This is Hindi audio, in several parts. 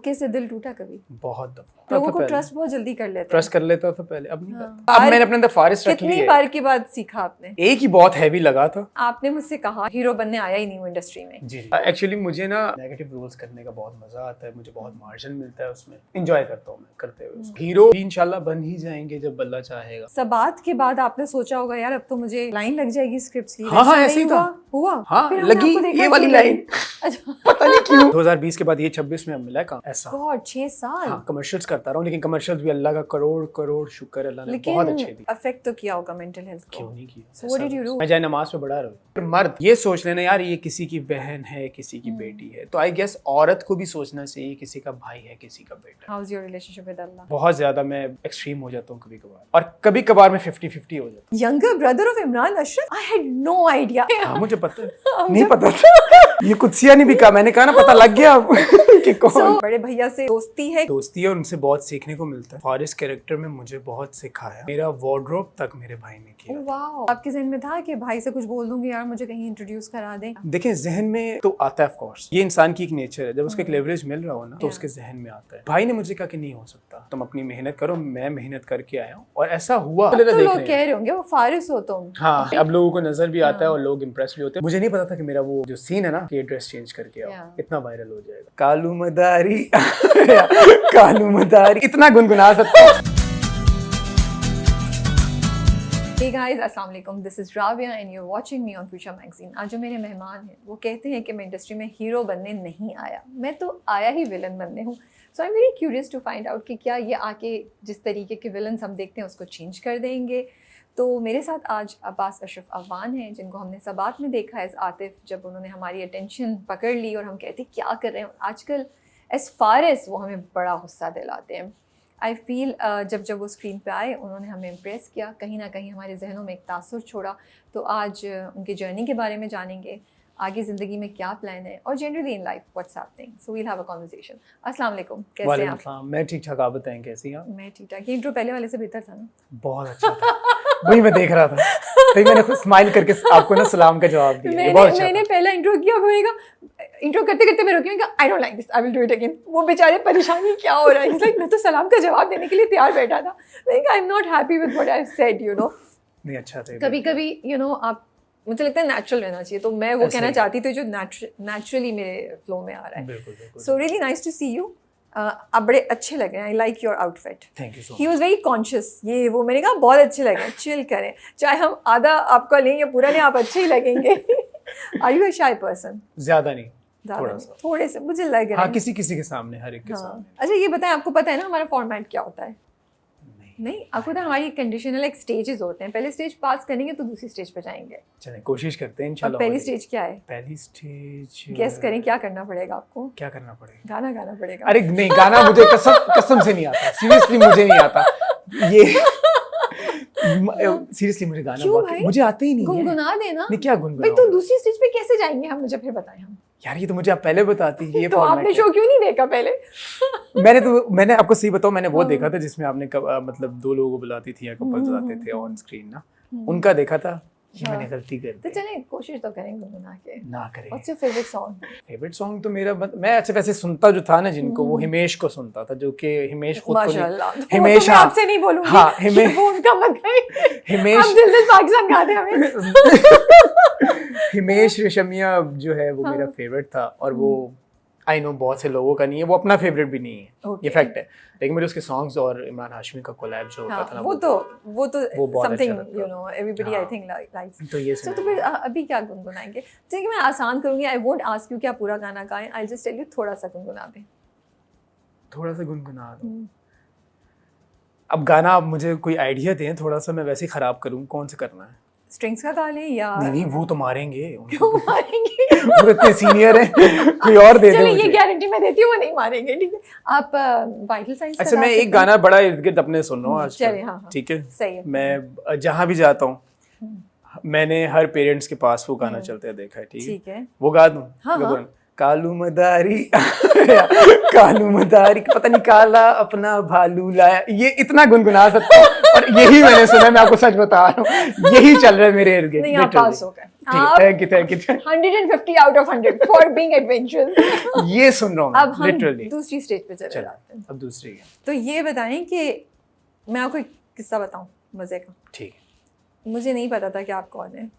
धोखे से दिल टूटा कभी? बहुत दफा। लोगों को ट्रस्ट बहुत जल्दी कर लेते हैं। ट्रस्ट कर लेता था पहले, अब नहीं हाँ। करता। अब मैंने अपने अंदर फारिस रख ली कितनी है। बार की बात सीखा आपने? एक ही बहुत हैवी लगा था। आपने मुझसे कहा हीरो बनने आया ही नहीं हूँ इंडस्ट्री में। जी एक्चुअली मुझे ना नेगेटिव रोल्स करने का बहुत मजा आता है, मुझे बहुत मार्जिन मिलता है उसमें, एंजॉय करता हूँ मैं करते हुए। हीरो इंशाल्लाह बन ही जाएंगे जब अल्लाह चाहेगा। सबात के बाद आपने सोचा होगा यार अब तो मुझे लाइन लग जाएगी स्क्रिप्ट की। हाँ ऐसे ही था। हुआ? हाँ फिर हमने लगी आपको देखा ये वाली क्यों लाइन। नहीं? अच्छा पता नहीं क्यों 2020 के बाद ये 26 में अब मिला है काम ऐसा। गॉड 6 साल। हाँ कमर्शियल्स करता रहा हूँ, लेकिन कमर्शियल्स भी अल्लाह का करोड़ करोड़ शुक्र, अल्लाह ने बहुत अच्छे लेकिन दी। अफेक्ट तो किया होगा मेंटल हेल्थ को। क्यों नहीं किया? So what did you do? मैं जाए नमाज में बड़ा रहूँ। मर्द ये सोच लेना यार ये किसी की बहन है, किसी की बेटी है, तो आई गेस औरत को भी सोचना चाहिए किसी का भाई है, किसी का बेटा। How's your relationship with Allah? बहुत ज्यादा मैं एक्सट्रीम हो जाता हूँ कभी कभार, और कभी कभार मैं 50-50 हो जाता Younger brother of Imran Ashraf? I had no idea. हूँ। हाँ मुझे पता है। नहीं पता था। ये कुत्सिया नहीं भी कहा, मैंने कहा ना पता लग गया अब कि कौन। So, बड़े भैया से दोस्ती है। दोस्ती है, उनसे बहुत सीखने को मिलता है। फारिस कैरेक्टर में मुझे बहुत सिखाया, मेरा वार्डरोब तक मेरे भाई ने किया। वाओ, आपके जहन में था कि भाई से कुछ बोल दूंगी यार मुझे कहीं इंट्रोड्यूस करा दें? देखें जहन में तो आता है ऑफ कोर्स, ये इंसान की एक नेचर है, जब उसको एक लेवरेज मिल रहा हो ना तो उसके जहन में आता है। भाई ने मुझे कहा कि नहीं हो सकता, तुम अपनी मेहनत करो, मैं मेहनत करके आया हूँ और ऐसा हुआ। तो लोग कह रहे होंगे वो फारिस हो तुम। हाँ अब लोगों को नजर भी आता है और लोग इम्प्रेस भी होते हैं। मुझे नहीं पता था कि मेरा वो जो सीन है ना कि ड्रेस चेंज करके आओ इतना वायरल हो जाएगा। कालू मदारी कालू मदारी इतना गुनगुना सकता हूँ। Hey guys, अस्सलाम वालेकुम, this is Rabia and you are watching me on Future Magazine. आज जो मेरे मेहमान हैं वो कहते हैं कि मैं इंडस्ट्री में हीरो बनने नहीं आया, मैं तो आया ही विलन बनने हूँ। So I am very curious to find out कि क्या ये आके जिस तरीके के विलन्स हम देखते हैं उसको चेंज कर देंगे। तो मेरे साथ आज अब्बास अशरफ अवान हैं, जिनको हमने सबात में देखा एज आतिफ, जब उन्होंने हमारी अटेंशन पकड़ ली और हम कहते क्या कर रहे हैं आजकल। एज फारिस वो हमें बड़ा गुस्सा दिलाते हैं। आई फील जब वो स्क्रीन पे आए उन्होंने हमें इम्प्रेस किया, कहीं ना कहीं हमारे जहनों में एक तासुर छोड़ा। तो आज उनकी जर्नी के बारे में जानेंगे, आगे ज़िंदगी में क्या प्लान है और generally in life what's happening. So we'll have a conversation. अस्सलाम वालेकुम, कैसे हैं आप? मैं ठीक ठाक, आप बताएं कैसी हैं आप? मैं ठीक ठाक। ये इंट्रो पहले वाले से बेहतर था ना? बहुत अच्छा था। वही मैं देख रहा था, तभी मैंने खुद स्माइल करके आपको ना सलाम का जवाब दिया। मैंने पहला इंट्रो किया, होएगा इंट्रो करते करते मैं रुकी, I don't like this, I will do it again. वो बेचारे परेशानी क्या हो रहा है, लाइक मैं तो सलाम का जवाब देने के लिए तैयार बैठा था। Like I am not happy with what I have said, you know. नहीं अच्छा था। कभी कभी यू नो आप, मुझे लगता है नेचुरल रहना चाहिए, तो मैं वो कहना चाहती थी जो नेचुरली मेरे फ्लो में आ रहा है। बिल्कुल। So really nice to see you. आप बड़े अच्छे लग रहे हैं, I like your outfit. Thank you so much. He was very conscious, ये वो मैंने कहा बहुत अच्छे लगे, चिल करें, चाहे हम आधा आपका लें या पूरा लें, आप अच्छे ही लगेंगे। Are you a shy person? ज्यादा नहीं, थोड़े से मुझे लग रहा है। हाँ, किसी के सामने, हर एक के सामने। अच्छा ये बताएं, आपको पता है ना हमारा फॉर्मेट क्या होता है? नहीं आपको तो हमारी कंडीशनल एक स्टेजेस होते हैं, पहले स्टेज पास करेंगे तो दूसरी स्टेज पे जाएंगे। चलें कोशिश करते हैं इंशाल्लाह। पहली स्टेज क्या है? पहली स्टेज गेस करें, क्या करना पड़ेगा आपको? क्या करना पड़ेगा? गाना गाना पड़ेगा। अरे नहीं, गाना मुझे कसम से नहीं आता, सीरियसली मुझे नहीं आता ये। सीरियसली मुझे गाना मुझे आता ही नहीं है। गुनगुना देना। नहीं क्या गुनगुना भाई तो दूसरी स्टेज पे कैसे जाएंगे हम, मुझे फिर बताएं हम। यार ये तो मुझे आप पहले बताती ये तो आपने शो क्यों नहीं देखा पहले? मैंने आपको सही बताऊं, मैंने वो देखा था जिसमें आपने मतलब दो लोगों को बुलाती थी या कपल्स आते थे ऑन स्क्रीन ना, उनका देखा था। ये मैंने गलती कर दी। तो चलें कोशिश तो करेंगे गुनगुना के। ना करें। What's your favourite song? Favourite song तो मेरा मैं अच्छा वैसे सुनता जो था ना जिनको, वो हिमेश को सुनता था, जो कि हिमेश खुद माशाल्लाह। हिमेश मैं आपसे नहीं बोलूंगी। हाँ हिमेश, वो उनका मत गए। हिमेश हम दिल दिल पाकिस्तान गा दे हमें। हिमेश रेशमिया जो है वो मेरा फेवरेट था, और वो आई नो बहुत से लोगों का नहीं है, वो अपना फेवरेट भी नहीं है, ये फैक्ट है, लेकिन मुझे उसके सॉन्ग्स और इमरान हाशमी का कोलैब जो होता था ना, वो तो something you know everybody I think likes. तो ये तो फिर अभी क्या गुनगुनाएंगे? ठीक है मैं आसान करूंगी, आई वोंट आस्क यू कि आप पूरा गाना गाएं, आई जस्ट टेल यू थोड़ा सा गुनगुना दें। थोड़ा सा गुनगुना दो। अब गाना आप मुझे कोई आइडिया दें थोड़ा सा, मैं वैसे ही खराब करूँ, कौन सा करना है? स्ट्रिंग्स का गा लें या? नहीं वो तो मारेंगे। क्यों मारेंगे? वो इतने सीनियर हैं, कोई और दे दे। चलिए ये गारंटी मैं देती हूँ वो नहीं मारेंगे, ठीक है। आप वाइटल साइंस अच्छा मैं एक गाना बड़ा इर्द गिर्द अपने सुन रहा हूँ आज, चलिए हाँ ठीक है? सही है। मैं जहाँ भी जाता हूँ मैंने हर पेरेंट्स के पास वो गाना चलते देखा है, ठीक है? वो गा दूँ? हाँ। कालू मदारी कालू मदारी पता नहीं काला अपना भालू लाया, ये इतना गुनगुना सकता हूँ, और यही मैंने सुना, मैं आपको सच बता रहा हूँ, यही चल रहा है मेरे इर्द गिर्द। नहीं आप पास हो गए, आप thank you 150 out of 100 for being adventurous. ये सुन रहा हूँ अब हम लिटरली। दूसरी स्टेज पे चले चलो जाते हैं। अब दूसरी है। तो ये बताएं कि मैं आपको एक किस्सा बताऊं मजे का। ठीक है। मुझे नहीं पता था कि आप कौन हैं।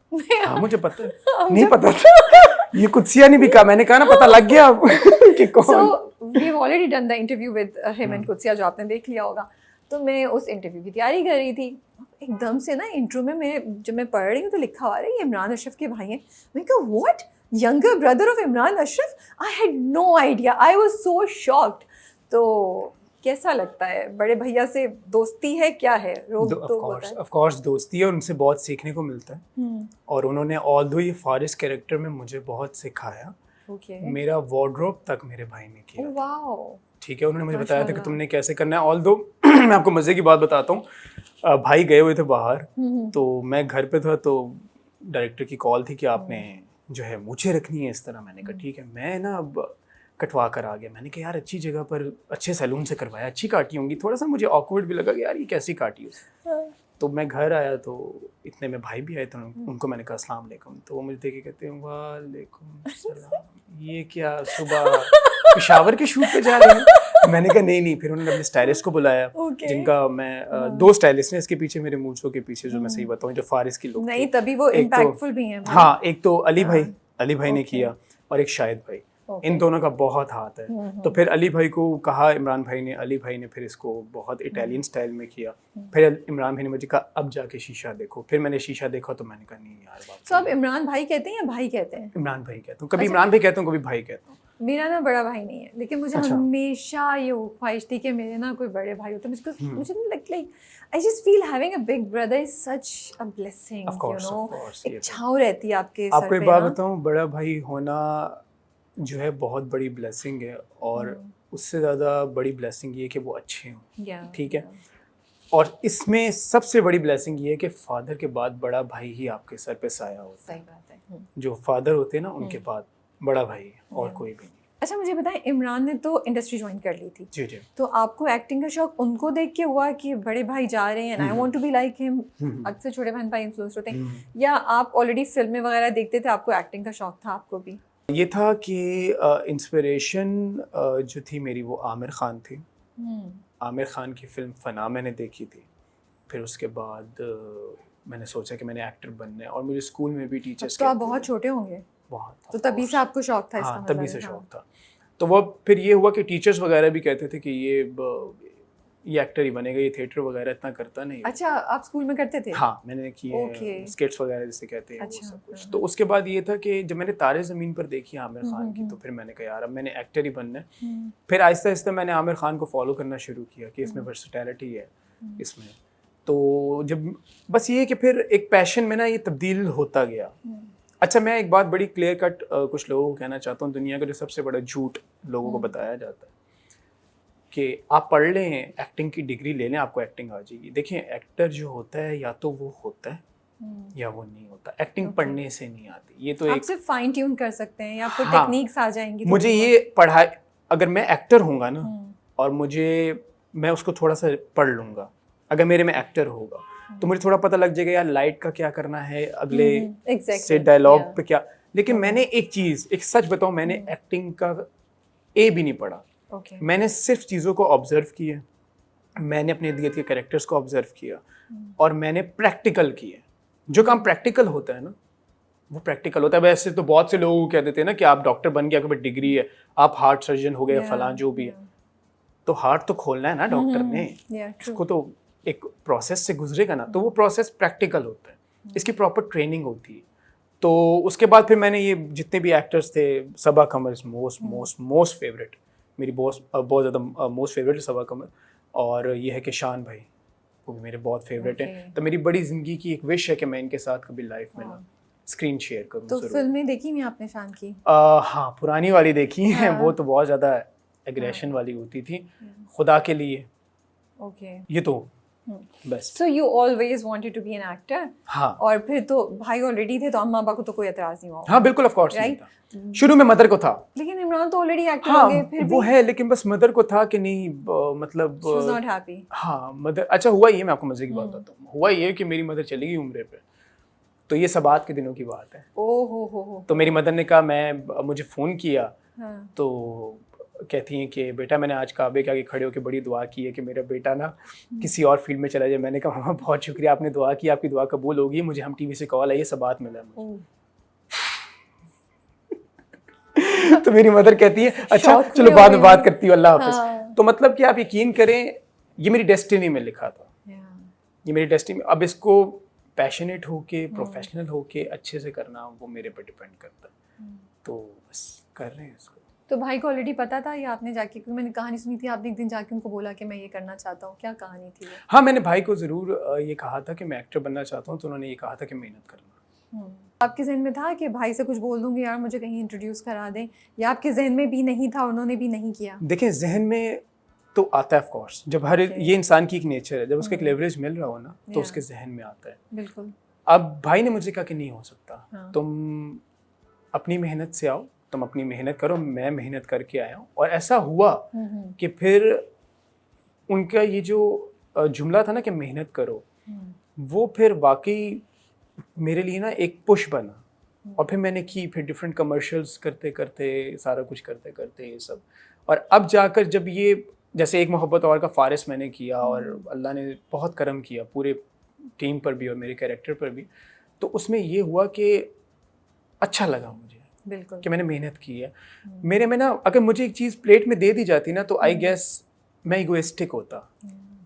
हाँ मुझे पता है, नहीं पता था। ये कुत्सिया नहीं भी कहा, मैंने कहा ना पता लग गया कि कौन। So we've already done the interview with him and कुत्सिया, जो आपने देख लिया होगा। तो मैं उस इंटरव्यू की तैयारी कर रही थी, एकदम से ना इंट्रो में जब मैं पढ़ रही हूँ तो लिखा हुआ है ये इमरान अशरफ के भाई हैं। मैं कहा what, younger brother of Imran Ashraf? I had no idea, I was so shocked. तो कैसा लगता है, बड़े भैया से दोस्ती है, क्या है? ऑफ कोर्स दोस्ती है, उनसे बहुत सीखने को मिलता है। और उन्होंने ऑल्दो ये फारिस कैरेक्टर में मुझे बहुत सिखाया। मेरा वार्डरोब तक मेरे भाई ने किया। वाओ। ठीक है, उन्होंने मुझे बताया था कि तुमने कैसे करना है। ऑल्दो मैं आपको मजे की बात बताता हूँ, भाई गए हुए थे बाहर, तो मैं घर पे था, तो डायरेक्टर की कॉल थी कि आपने जो है मूछें रखनी है इस तरह। मैंने कहा ठीक है। मैं ना अब कटवा कर आ गया। मैंने कहा यार अच्छी जगह पर अच्छे सैलून से करवाया, अच्छी काटी होंगी। थोड़ा सा मुझे ऑकवर्ड भी लगा कि यार ये कैसी काटी है। तो मैं घर आया तो इतने में भाई भी आए थे, उनको मैंने कहा अस्सलाम वालेकुम। तो वो मुझे देख के कहते हैं वालेकुम सलाम, ये क्या सुबह पेशावर के शूट पे जा रहे हैं? मैंने कहा नहीं। फिर उन्होंने अपने स्टाइलिस्ट को बुलाया, जिनका मैं दो स्टाइलिस्ट हैं इसके पीछे, मेरे मूंछों के पीछे, जो मैं सही बताऊं जो फारिस की लुक नहीं, तभी वो इम्पैक्टफुल भी हैं। हाँ, एक तो अली भाई ने किया और एक शाहिद भाई। इन दोनों का बहुत हाथ है। तो फिर अली भाई को कहा इमरान भाई ने, अली भाई ने फिर इसको बहुत इटालियन स्टाइल में किया। फिर इमरान भाई ने मुझे कहा अब जाके शीशा देखो। फिर मैंने शीशा देखा तो मैंने कहा नहीं यार बात। तो आप इमरान भाई कहते हैं या भाई कहते हैं? इमरान भाई कहता हूँ, कभी इमरान भाई कहता हूँ, कभी भाई कहता हूँ। मेरा ना बड़ा भाई नहीं है, लेकिन मुझे हमेशा ये ख्वाहिश थी कि मेरे ना कोई बड़े भाई होते। मुझे like I just feel having a big brother is such a blessing, you know. एक छाँव रहती है आपके सर पे। आपको एक बात बताऊँ, बड़ा भाई होना जो है बहुत बड़ी ब्लेसिंग है, और उससे ज़्यादा बड़ी ब्लेसिंग ये है कि वो अच्छे हों। ठीक है। और इसमें सबसे बड़ी ब्लेसिंग ये है कि फादर के बाद बड़ा भाई ही आपके सर पे साया होता है। सही बात है। जो फादर होते हैं ना, उनके बाद बड़ा भाई और कोई भी नहीं। अच्छा मुझे बताएं, इमरान ने तो इंडस्ट्री ज्वाइन कर ली थी। जी। तो आपको एक्टिंग का शौक उनको देख के हुआ कि बड़े भाई जा रहे हैं, I want to be like him? अक्सर छोटे बहन भाई इन्फ्लुएंस होते हैं, या आप ऑलरेडी फिल्में वगैरह देखते थे, आपको एक्टिंग का शौक था आपको भी? ये था कि इंस्पिरेशन जो थी मेरी वो आमिर खान थी। आमिर खान की फिल्म फना मैंने देखी थी। फिर उसके बाद मैंने सोचा कि मैंने एक्टर बनना है, और मुझे स्कूल में भी टीचर्स। तो आप बहुत छोटे होंगे। बहुत। तो तभी से आपको शौक था इसका? हाँ, तभी से शौक था। तो वो फिर ये हुआ कि टीचर्स वगैरह भी कहते थे कि ये एक्टर ही बनेगा, ये थिएटर वगैरह इतना करता नहीं। अच्छा, आप स्कूल में करते थे? हाँ, मैंने किए स्किट्स वगैरह जिसे कहते हैं। अच्छा, वो सब कुछ। तो उसके बाद ये था कि जब मैंने तारे ज़मीन पर देखी आमिर खान की, तो फिर मैंने कहा यार अब मैंने एक्टर ही बनना है। फिर आहिस्ता आहिस्ता मैंने आमिर खान को फॉलो करना शुरू किया कि इसमें वर्सेटैलिटी है इसमें। तो जब बस ये कि फिर एक पैशन में ना ये तब्दील होता गया। अच्छा, मैं एक बात बड़ी क्लियर कट कुछ लोगों को कहना चाहता हूँ। दुनिया का जो सबसे बड़ा झूठ लोगों को बताया जाता है कि आप पढ़ लें, एक्टिंग की डिग्री ले लें, आपको एक्टिंग आ जाएगी। देखिए, एक्टर जो होता है या तो वो होता है या वो नहीं होता। एक्टिंग पढ़ने से नहीं आती। ये तो आप सिर्फ फाइन ट्यून कर सकते हैं, या आपको टेक्निक्स आ जाएंगी। मुझे ये पढ़ाई, अगर मैं एक्टर होऊंगा ना, और मैं उसको थोड़ा सा पढ़ लूँगा, अगर मेरे में एक्टर होगा तो मुझे थोड़ा पता लग जाएगा यार लाइट का क्या करना है, अगले से डायलॉग पे क्या। लेकिन मैंने एक सच बताऊं, मैंने एक्टिंग का ए भी नहीं पढ़ा। मैंने सिर्फ चीज़ों को ऑब्जर्व किया, मैंने अपने इर्द गिर्द के कैरेक्टर्स को ऑब्जर्व किया, और मैंने प्रैक्टिकल किए। जो काम प्रैक्टिकल होता है ना, वो प्रैक्टिकल होता है। वैसे तो बहुत से लोग कह देते हैं ना कि आप डॉक्टर बन गए, आपके पास डिग्री है, आप हार्ट सर्जन हो गए, फलां जो भी है। तो हार्ट तो खोलना है ना डॉक्टर ने, उसको तो एक प्रोसेस से गुजरेगा ना, तो वो प्रोसेस प्रैक्टिकल होता है। इसकी प्रॉपर ट्रेनिंग होती है। तो उसके बाद फिर मैंने ये जितने भी एक्टर्स थे, सबा कमर इज मोस्ट फेवरेट, मेरी बहुत ज़्यादा मोस्ट फेवरेट सबा कमर, और ये है कि शान भाई, वो भी मेरे बहुत फेवरेट हैं। तो मेरी बड़ी ज़िंदगी की एक विश है कि मैं इनके साथ कभी लाइफ में ना स्क्रीन शेयर करूँ। तो फिल्में देखी हुई आपने शान की? हाँ, पुरानी वाली देखी हैं। वो तो बहुत ज़्यादा एग्रेशन वाली होती थी, खुदा के लिए। ये तो बस। So you always wanted to be an actor? हाँ। और फिर तो भाई ऑलरेडी थे, तो अम्मा पापा को तो कोई एतराज नहीं हुआ? हाँ बिल्कुल, ऑफ कोर्स नहीं था। शुरू में मदर को था, लेकिन इमरान तो ऑलरेडी एक्टर हाँ, हो गए फिर वो है, लेकिन बस मदर को था कि नहीं, मतलब she was not happy. हाँ, मदर। अच्छा, हुआ ये, मैं आपको मजे की बात बताता हूँ। हुआ ये कि मेरी मदर चली गई उम्रे पे, तो ये सबात के दिनों की बात है। हो। तो मेरी मदर ने कहा, मुझे फ़ोन किया, हाँ। तो कहती हैं कि बेटा मैंने आज काबे के आगे खड़े होकर बड़ी दुआ की है कि मेरा बेटा ना किसी और फील्ड में चला जाए। मैंने कहा मामा बहुत शुक्रिया, आपने दुआ की, आपकी दुआ कबूल होगी, मुझे हम टीवी से कॉल आई है, सबात मिला मुझे। तो मेरी मदर कहती है अच्छा चलो बाद में बात करती हूँ, अल्लाह हाफिज। हाँ। तो मतलब कि आप यकीन करें, ये मेरी डेस्टिनी में लिखा था, ये मेरी डेस्टिनी। अब इसको पैशनेट होके, प्रोफेशनल होके अच्छे से करना, वो मेरे पर डिपेंड करता है। तो बस कर रहे हैं इसको। तो भाई को ऑलरेडी पता था या आपने जाके, क्योंकि मैंने कहानी सुनी थी आपने एक दिन जाके उनको बोला कि मैं ये करना चाहता हूँ, क्या कहानी थी वो? हाँ, मैंने भाई को ज़रूर ये कहा था कि मैं एक्टर बनना चाहता हूँ, तो उन्होंने ये कहा था कि मेहनत करना। आपके जहन में था कि भाई से कुछ बोल दूंगी यार मुझे कहीं इंट्रोड्यूस करा दें, या आपके जहन में भी नहीं था, उन्होंने भी नहीं किया? देखें, जहन में तो आता है ऑफ कोर्स, जब हर ये इंसान की एक नेचर है, जब उसको एक लेवरेज मिल रहा हो ना तो उसके जहन में आता है। बिल्कुल। अब भाई ने मुझे कहा कि नहीं हो सकता, तुम अपनी मेहनत से आओ, तुम अपनी मेहनत करो, मैं मेहनत करके आया हूँ। और ऐसा हुआ कि फिर उनका ये जो जुमला था ना कि मेहनत करो, वो फिर वाकई मेरे लिए ना एक पुश बना। और फिर मैंने की, फिर डिफरेंट कमर्शियल्स करते करते, सारा कुछ करते करते ये सब। और अब जाकर जब ये, जैसे एक मोहब्बत और का फारिस मैंने किया, और अल्लाह ने बहुत करम किया पूरे टीम पर भी और मेरे कैरेक्टर पर भी, तो उसमें ये हुआ कि अच्छा लगा मुझे, बिल्कुल, कि मैंने मेहनत की है। मेरे में ना अगर मुझे एक चीज़ प्लेट में दे दी जाती ना तो आई गेस मैं इगोइस्टिक होता।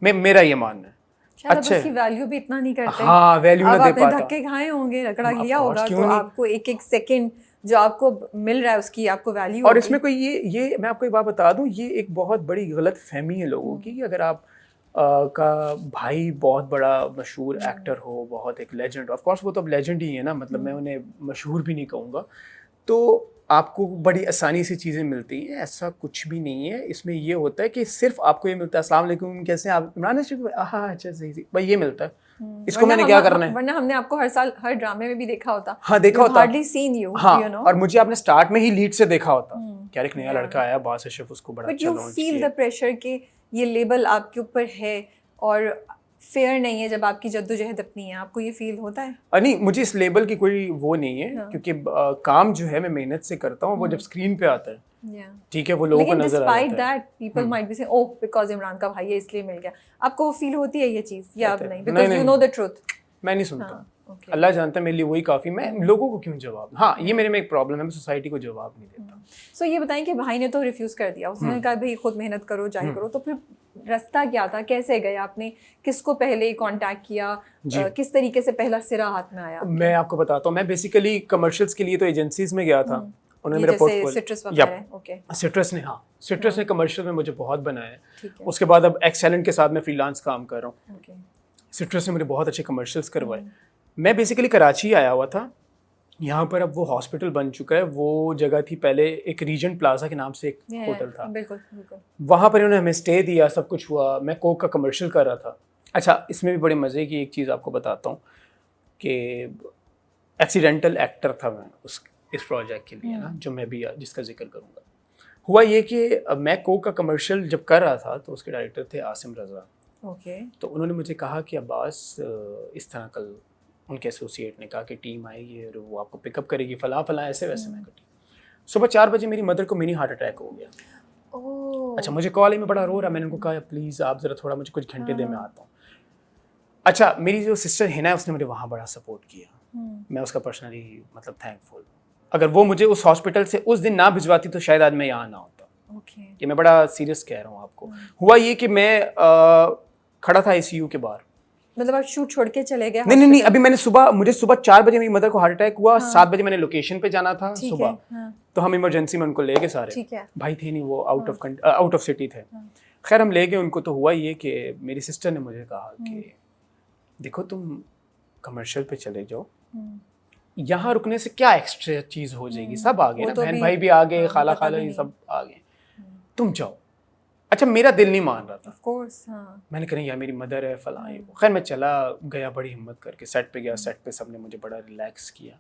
मेरा ये मानना है। अच्छा, उसकी वैल्यू भी इतना नहीं करते। हाँ, वैल्यू ना दे पाता। आपने धक्के खाए होंगे, रगड़ा लिया होगा, तो आपको एक एक सेकंड जो आपको मिल रहा है उसकी आपको वैल्यू। और इसमें कोई ये मैं आपको एक बात बता दूं, ये एक बहुत बड़ी गलत फहमी है लोगों की कि अगर आप का भाई बहुत बड़ा मशहूर एक्टर हो, बहुत एक लेजेंड, ऑफ कोर्स वो तो अब लेजेंड ही है ना, मतलब मैं उन्हें मशहूर भी नहीं कहूँगा, तो आपको बड़ी आसानी से चीज़ें मिलती हैं। ऐसा कुछ भी नहीं है। इसमें ये होता है कि सिर्फ आपको ये मिलता है, अस्सलाम वालेकुम कैसे हैं आप, इमरान हाशमी, हाँ अच्छा सही भाई, ये मिलता है। इसको मैंने क्या करना है? वरना हमने आपको हर साल हर ड्रामे में भी देखा होता। हाँ, देखा होता। हार्डली सीन यू, हाँ, you know? और मुझे आपने स्टार्ट में ही लीड से देखा होता। क्या एक नया लड़का आया, बास अशरफ, उसको बड़ा अच्छा लॉन्च किया। But you feel the pressure कि ये लेबल आपके ऊपर है और फेयर नहीं है जब आपकी जद्दोजहद अपनी है, आपको ये फील होता है? नहीं, मुझे इस लेबल की कोई वो नहीं है, क्योंकि काम जो है मैं मेहनत से करता हूँ, वो जब स्क्रीन पे आता है ठीक है, वो लोगों को नजर आता है। लेकिन despite that people might be saying oh because Imran का भाई है इसलिए मिल गया। आपको वो फील होती है ये चीज़ या अब नहीं? Because you know the truth. मैं नहीं सुनता। अल्लाह जानता है, मेरे लिए वही काफ़ी। मैं लोगों को क्यों जवाब, हाँ ये मेरे में एक प्रॉब्लम है, मैं सोसाइटी को जवाब नहीं देता। सो ये बताएं कि भाई ने तो रिफ्यूज़ कर दिया, उसने कहा भाई खुद मेहनत करो, जाहिर करो, तो फिर रास्ता क्या था, कैसे गए आपने, किसको पहले कांटेक्ट किया, किस तरीके से पहला सिरा हाथ में आया? मैं आपको बताता हूँ, मैं बेसिकली कमर्शियल्स के लिए तो एजेंसीज में गया था। उन्होंने मेरा पोर्टफोलियो, सिट्रस वगैरह, ओके, सिट्रस ने, हाँ सिट्रस ने कमर्शियल में मुझे बहुत बनाया है। उसके बाद अब एक्सेलेंट के साथ मैं फ्रीलांस काम कर रहा हूँ। सिट्रस ने मुझे बहुत अच्छे कमर्शियल्स करवाए। मैं बेसिकली कराची आया हुआ था, यहाँ पर अब वो हॉस्पिटल बन चुका है। वो जगह थी पहले एक रीजेंट प्लाजा के नाम से एक होटल था, बिल्कुल। वहाँ पर उन्होंने हमें स्टे दिया, सब कुछ हुआ। मैं कोक का कमर्शियल कर रहा था। अच्छा, इसमें भी बड़े मज़े की एक चीज़ आपको बताता हूँ कि एक्सीडेंटल एक्टर था मैं इस प्रोजेक्ट के लिए ना, जो मैं भी जिसका जिक्र करूँगा। हुआ ये कि मैं कोक का कमर्शियल जब कर रहा था तो उसके डायरेक्टर थे आसिम रज़ा। तो उन्होंने मुझे कहा कि अब्बास इस तरह, कल उनके एसोसिएट ने कहा कि टीम आएगी और वो आपको पिकअप करेगी, फलां फलां ऐसे वैसे। मैं कटी सुबह 4 बजे मेरी मदर को मिनी हार्ट अटैक हो गया। अच्छा, मुझे कॉल आई, मैं बड़ा रो रहा। मैंने उनको कहा प्लीज़ आप ज़रा थोड़ा मुझे कुछ घंटे दे, मैं आता हूँ। अच्छा, मेरी जो सिस्टर है ना, उसने मुझे वहाँ बड़ा सपोर्ट किया। मैं उसका पर्सनली मतलब थैंकफुल। अगर वो मुझे उस हॉस्पिटल से उस दिन ना भिजवाती तो शायद आज मैं यहाँ ना होता। ये मैं बड़ा सीरियस कह रहा हूँ आपको। हुआ ये कि मैं खड़ा था ICU के बाहर। मतलब आप शूट छोड़ के चले गए? नहीं, अभी मुझे सुबह 4 बजे मेरी मदर को हार्ट अटैक हुआ। 7 बजे मैंने लोकेशन पे जाना था सुबह। तो हम इमरजेंसी में उनको ले गए सारे। भाई थे नहीं, वो आउट ऑफ सिटी थे। खैर हम ले गए उनको। तो हुआ ये कि मेरी सिस्टर ने मुझे कहा कि देखो तुम कमर्शियल पे चले जाओ, यहाँ रुकने से क्या एक्स्ट्रा चीज़ हो जाएगी, सब आ गए ना, बहन भाई भी आ गए, खाला ये सब आ गए, तुम जाओ। अच्छा, मेरा दिल नहीं मान रहा था। Of course, हाँ। मैंने कहा यार मेरी मदर है फलां। खैर मैं चला गया, बड़ी हिम्मत करके सेट पे गया। सेट पे सबने मुझे बड़ा रिलैक्स किया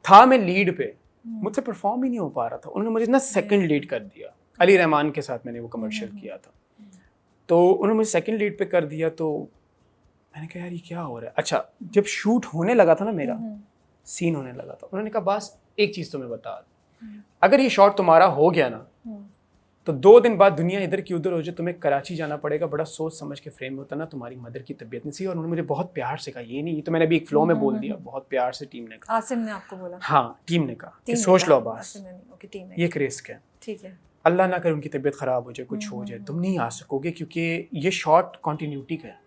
था। मैं लीड पे, मुझसे परफॉर्म ही नहीं हो पा रहा था। उन्होंने मुझे ना सेकंड लीड कर दिया। अली रहमान के साथ मैंने वो कमर्शियल किया था, तो उन्होंने मुझे सेकंड लीड पे कर दिया। तो मैंने कहा यार ये क्या हो रहा है। अच्छा, जब शूट होने लगा था ना, मेरा सीन होने लगा था, उन्होंने कहा बस एक चीज़ तुम्हें बता, अगर ये शॉट तुम्हारा हो गया ना तो 2 दिन बाद दुनिया इधर की उधर हो जाए, तुम्हें कराची जाना पड़ेगा, बड़ा सोच समझ के फ्रेम होता ना, तुम्हारी मदर की तबीयत नहीं सही। और उन्होंने मुझे बहुत प्यार से कहा, ये नहीं, ये तो मैंने अभी एक फ्लो में बोल दिया, बहुत प्यार से टीम ने कहा। आसिम ने आपको बोला? हाँ, टीम ने कहा कि सोच लो अब्बास, ये एक रिस्क है, ठीक है, अल्लाह ना करे उनकी तबीयत खराब हो जाए, कुछ हो जाए, तुम नहीं आ सकोगे, क्योंकि ये शॉट कंटिन्यूटी का है,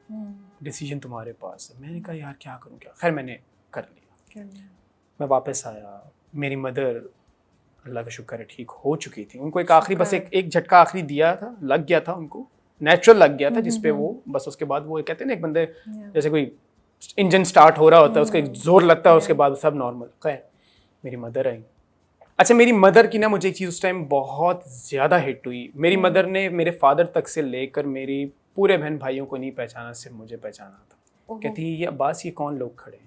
डिसीजन तुम्हारे पास है। मैंने कहा यार क्या करूँ क्या। खैर मैंने कर लिया। मैं वापस आया, मेरी मदर अल्लाह का शुक्र है ठीक हो चुकी थी। उनको एक आखिरी बस एक झटका आखिरी दिया था, लग गया था उनको, नेचुरल लग गया था, जिसपे वो बस उसके बाद वो कहते हैं ना, एक बंदे जैसे कोई इंजन स्टार्ट हो रहा होता है, उसका एक जोर लगता है, उसके बाद सब नॉर्मल। खैर मेरी मदर आई। अच्छा, मेरी मदर की ना मुझे एक चीज़ उस टाइम बहुत ज़्यादा हिट हुई। मेरी मदर ने मेरे फादर तक से लेकर मेरी पूरे बहन भाइयों को नहीं पहचाना, सिर्फ मुझे पहचाना था। कहती ये अब्बास, ये कौन लोग खड़े हैं।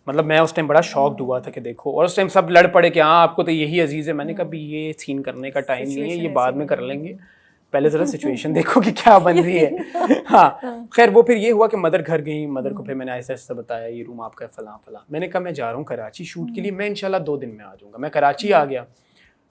मतलब मैं उस टाइम बड़ा शॉक्ड हुआ था कि देखो, और उस टाइम सब लड़ पड़े कि हाँ आपको तो यही अजीज़ है। मैंने कहा भी ये सीन करने का टाइम नहीं है, ये बाद में कर लेंगे, पहले ज़रा सिचुएशन देखो कि क्या बन रही है। हाँ, खैर वो फिर ये हुआ कि मदर घर गई, मदर को फिर मैंने ऐसा ऐसा बताया, ये रूम आपका फलां फलां। मैंने कहा मैं जा रहा हूँ कराची शूट के लिए, मैं इंशाल्लाह 2 दिन में आ जाऊँगा। मैं कराची आ गया,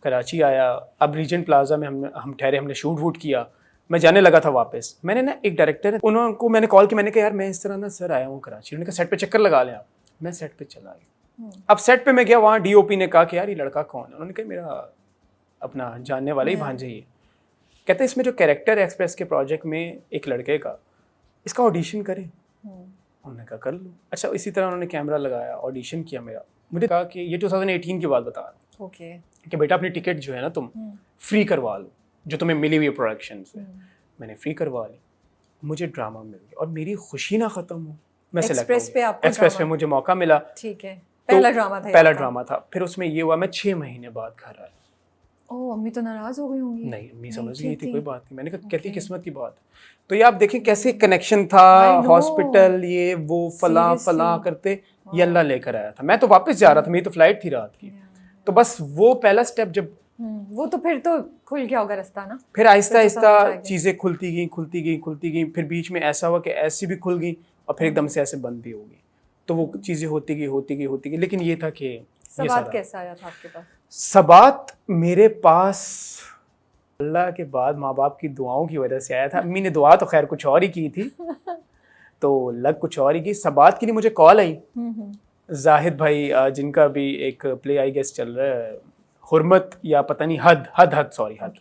कराची आया, अब रीजेंट प्लाजा में हम ठहरे, हमने शूट वूट किया, मैं जाने लगा था वापस। मैंने ना एक डायरेक्टर है, उनको मैंने कॉल किया, मैंने कहा यार मैं इस तरह ना सर आया हूँ कराची। उन्होंने कहा सेट पे चक्कर लगा लें आप। मैं सेट पे चला गया। अब सेट पे मैं गया, वहाँ डीओपी ने कहा कि यार ये लड़का कौन है। उन्होंने कहा मेरा अपना जानने वाला ही भांजा ही है। कहते इसमें जो कैरेक्टर है एक्सप्रेस के प्रोजेक्ट में एक लड़के का, इसका ऑडिशन करें। उन्होंने कहा कर लो। अच्छा, इसी तरह उन्होंने कैमरा लगाया, ऑडिशन किया मेरा। मुझे कहा कि ये 2018 की बात बता रहा हूँ, कि बेटा अपनी टिकट जो है ना तुम फ्री करवा लो, जो तुम्हें मिली हुई प्रोडक्शन से। मैंने फ्री करवा ली, मुझे ड्रामा मिल गया और मेरी खुशी ना खत्म हो। मैं एक्सप्रेस पे आपको एक्सप्रेस पे मुझे मौका मिला। ठीक है, पहला ड्रामा था। फिर उसमें ये हुआ, मैं 6 महीने बाद घर आया। ओह, अम्मी तो नाराज हो गई होंगी। नहीं, अम्मी समझ गई थी, कोई बात नहीं। मैंने कहा कहती किस्मत की बात। तो ये आप देखें कैसे कनेक्शन था, हॉस्पिटल ये वो फला फला करते ये अल्लाह लेकर आया था। मैं तो वापस जा रहा था, मेरी तो फ्लाइट थी रात की। तो बस वो पहला स्टेप जब वो तो फिर तो खुल गया होगा रास्ता ना। फिर आहिस्ता आहिस्ता चीज़ें खुलती गई। फिर बीच में ऐसा हुआ कि ऐसी भी खुल गई और फिर एकदम से ऐसे बंद भी हो गई। तो वो चीज़ें होती गई। लेकिन ये था कि सबात कैसा आया था आपके पास? सबात मेरे पास अल्लाह के बाद माँ बाप की दुआओं की वजह से आया था। अम्मी ने दुआ तो खैर कुछ और ही की थी, तो लग कुछ और ही की। सबात के लिए मुझे कॉल आई, जाहिद भाई जिनका भी एक प्ले आई गेस चल रहा है, हुर्मत या पता नहीं हद सॉरी हद,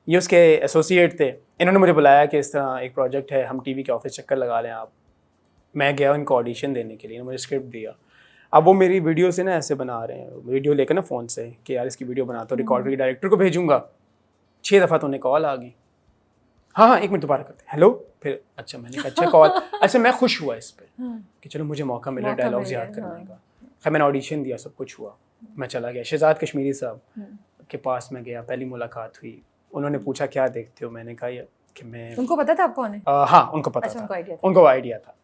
ये उसके एसोसिएट थे। इन्होंने मुझे बुलाया कि इस तरह एक प्रोजेक्ट है, हम टीवी के ऑफिस चक्कर लगा लें आप। मैं गया उनको ऑडिशन देने के लिए, मुझे स्क्रिप्ट दिया। अब वो मेरी वीडियो से ना ऐसे बना रहे हैं, वीडियो लेकर ना फ़ोन से कि यार इसकी वीडियो बना, तो रिकॉर्ड करके डायरेक्टर को भेजूंगा। 6 दफ़ा तो उन्हें कॉल आ गई, हाँ 1 मिनट दोबारा करते, हेलो। फिर अच्छा, मैंने कहा अच्छा कॉल। अच्छा, मैं खुश हुआ इस पर कि चलो मुझे मौका मिला डायलॉग्स याद करने का। खैर मैंने ऑडिशन दिया, सब कुछ हुआ, मैं चला गया। शहजाद कश्मीरी साहब के पास में गया, पहली मुलाकात हुई। उन्होंने पूछा क्या देखते हो, मैंने कहा कि मैं, उनको पता था आप कौन है? हाँ उनको पता था, उनको आइडिया था।